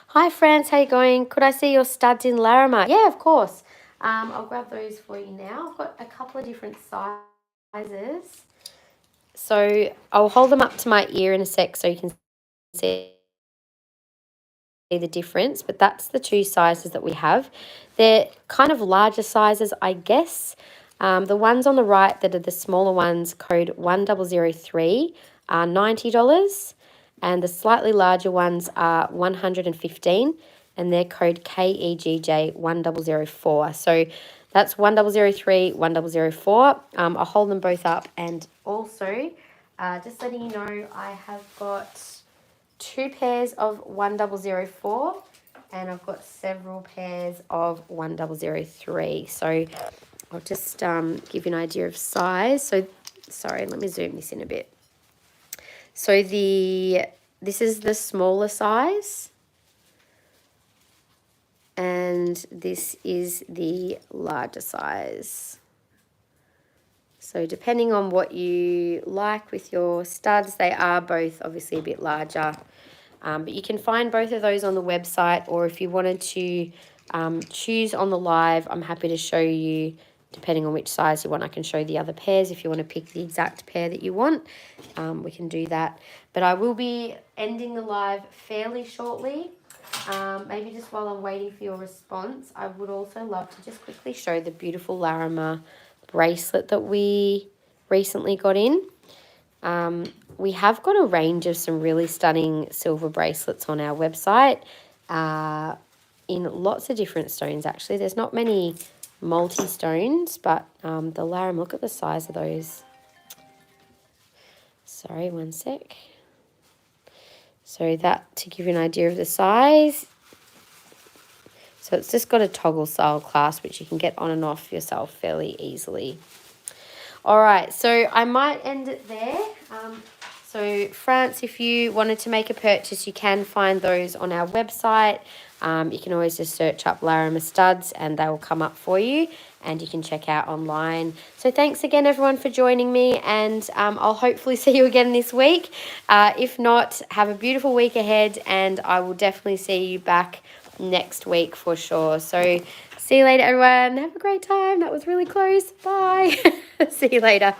Hi France, how you going? Could I see your studs in Larimar? Yeah, of course. I'll grab those for you now. I've got a couple of different sizes. So I'll hold them up to my ear in a sec so you can see the difference, but that's the two sizes that we have. They're kind of larger sizes, I guess. The ones on the right that are the smaller ones, code 1003, are $90, and the slightly larger ones are $115, and they're code KEGJ 1004. So that's 1003, 1004. I'll hold them both up, and also just letting you know, I have got 2 pairs of 1004, and I've got several pairs of 1003. So I'll just give you an idea of size. So sorry, let me zoom this in a bit. So this is the smaller size, and this is the larger size. So depending on what you like with your studs, they are both obviously a bit larger. But you can find both of those on the website, or if you wanted to choose on the live, I'm happy to show you, depending on which size you want. I can show the other pairs if you want to pick the exact pair that you want. We can do that. But I will be ending the live fairly shortly. Maybe just while I'm waiting for your response, I would also love to just quickly show the beautiful Larimar bracelet that we recently got in. We have got a range of some really stunning silver bracelets on our website in lots of different stones, actually. There's not many multi-stones, but the Larimar, look at the size of those. Sorry, one sec. So that, to give you an idea of the size. So it's just got a toggle style clasp, which you can get on and off yourself fairly easily. All right, so I might end it there. So France, if you wanted to make a purchase, you can find those on our website. You can always just search up Larimar studs and they will come up for you, and you can check out online. So thanks again, everyone, for joining me, and I'll hopefully see you again this week. If not, have a beautiful week ahead, and I will definitely see you back next week for sure. So see you later, everyone. Have a great time. That was really close. Bye. See you later.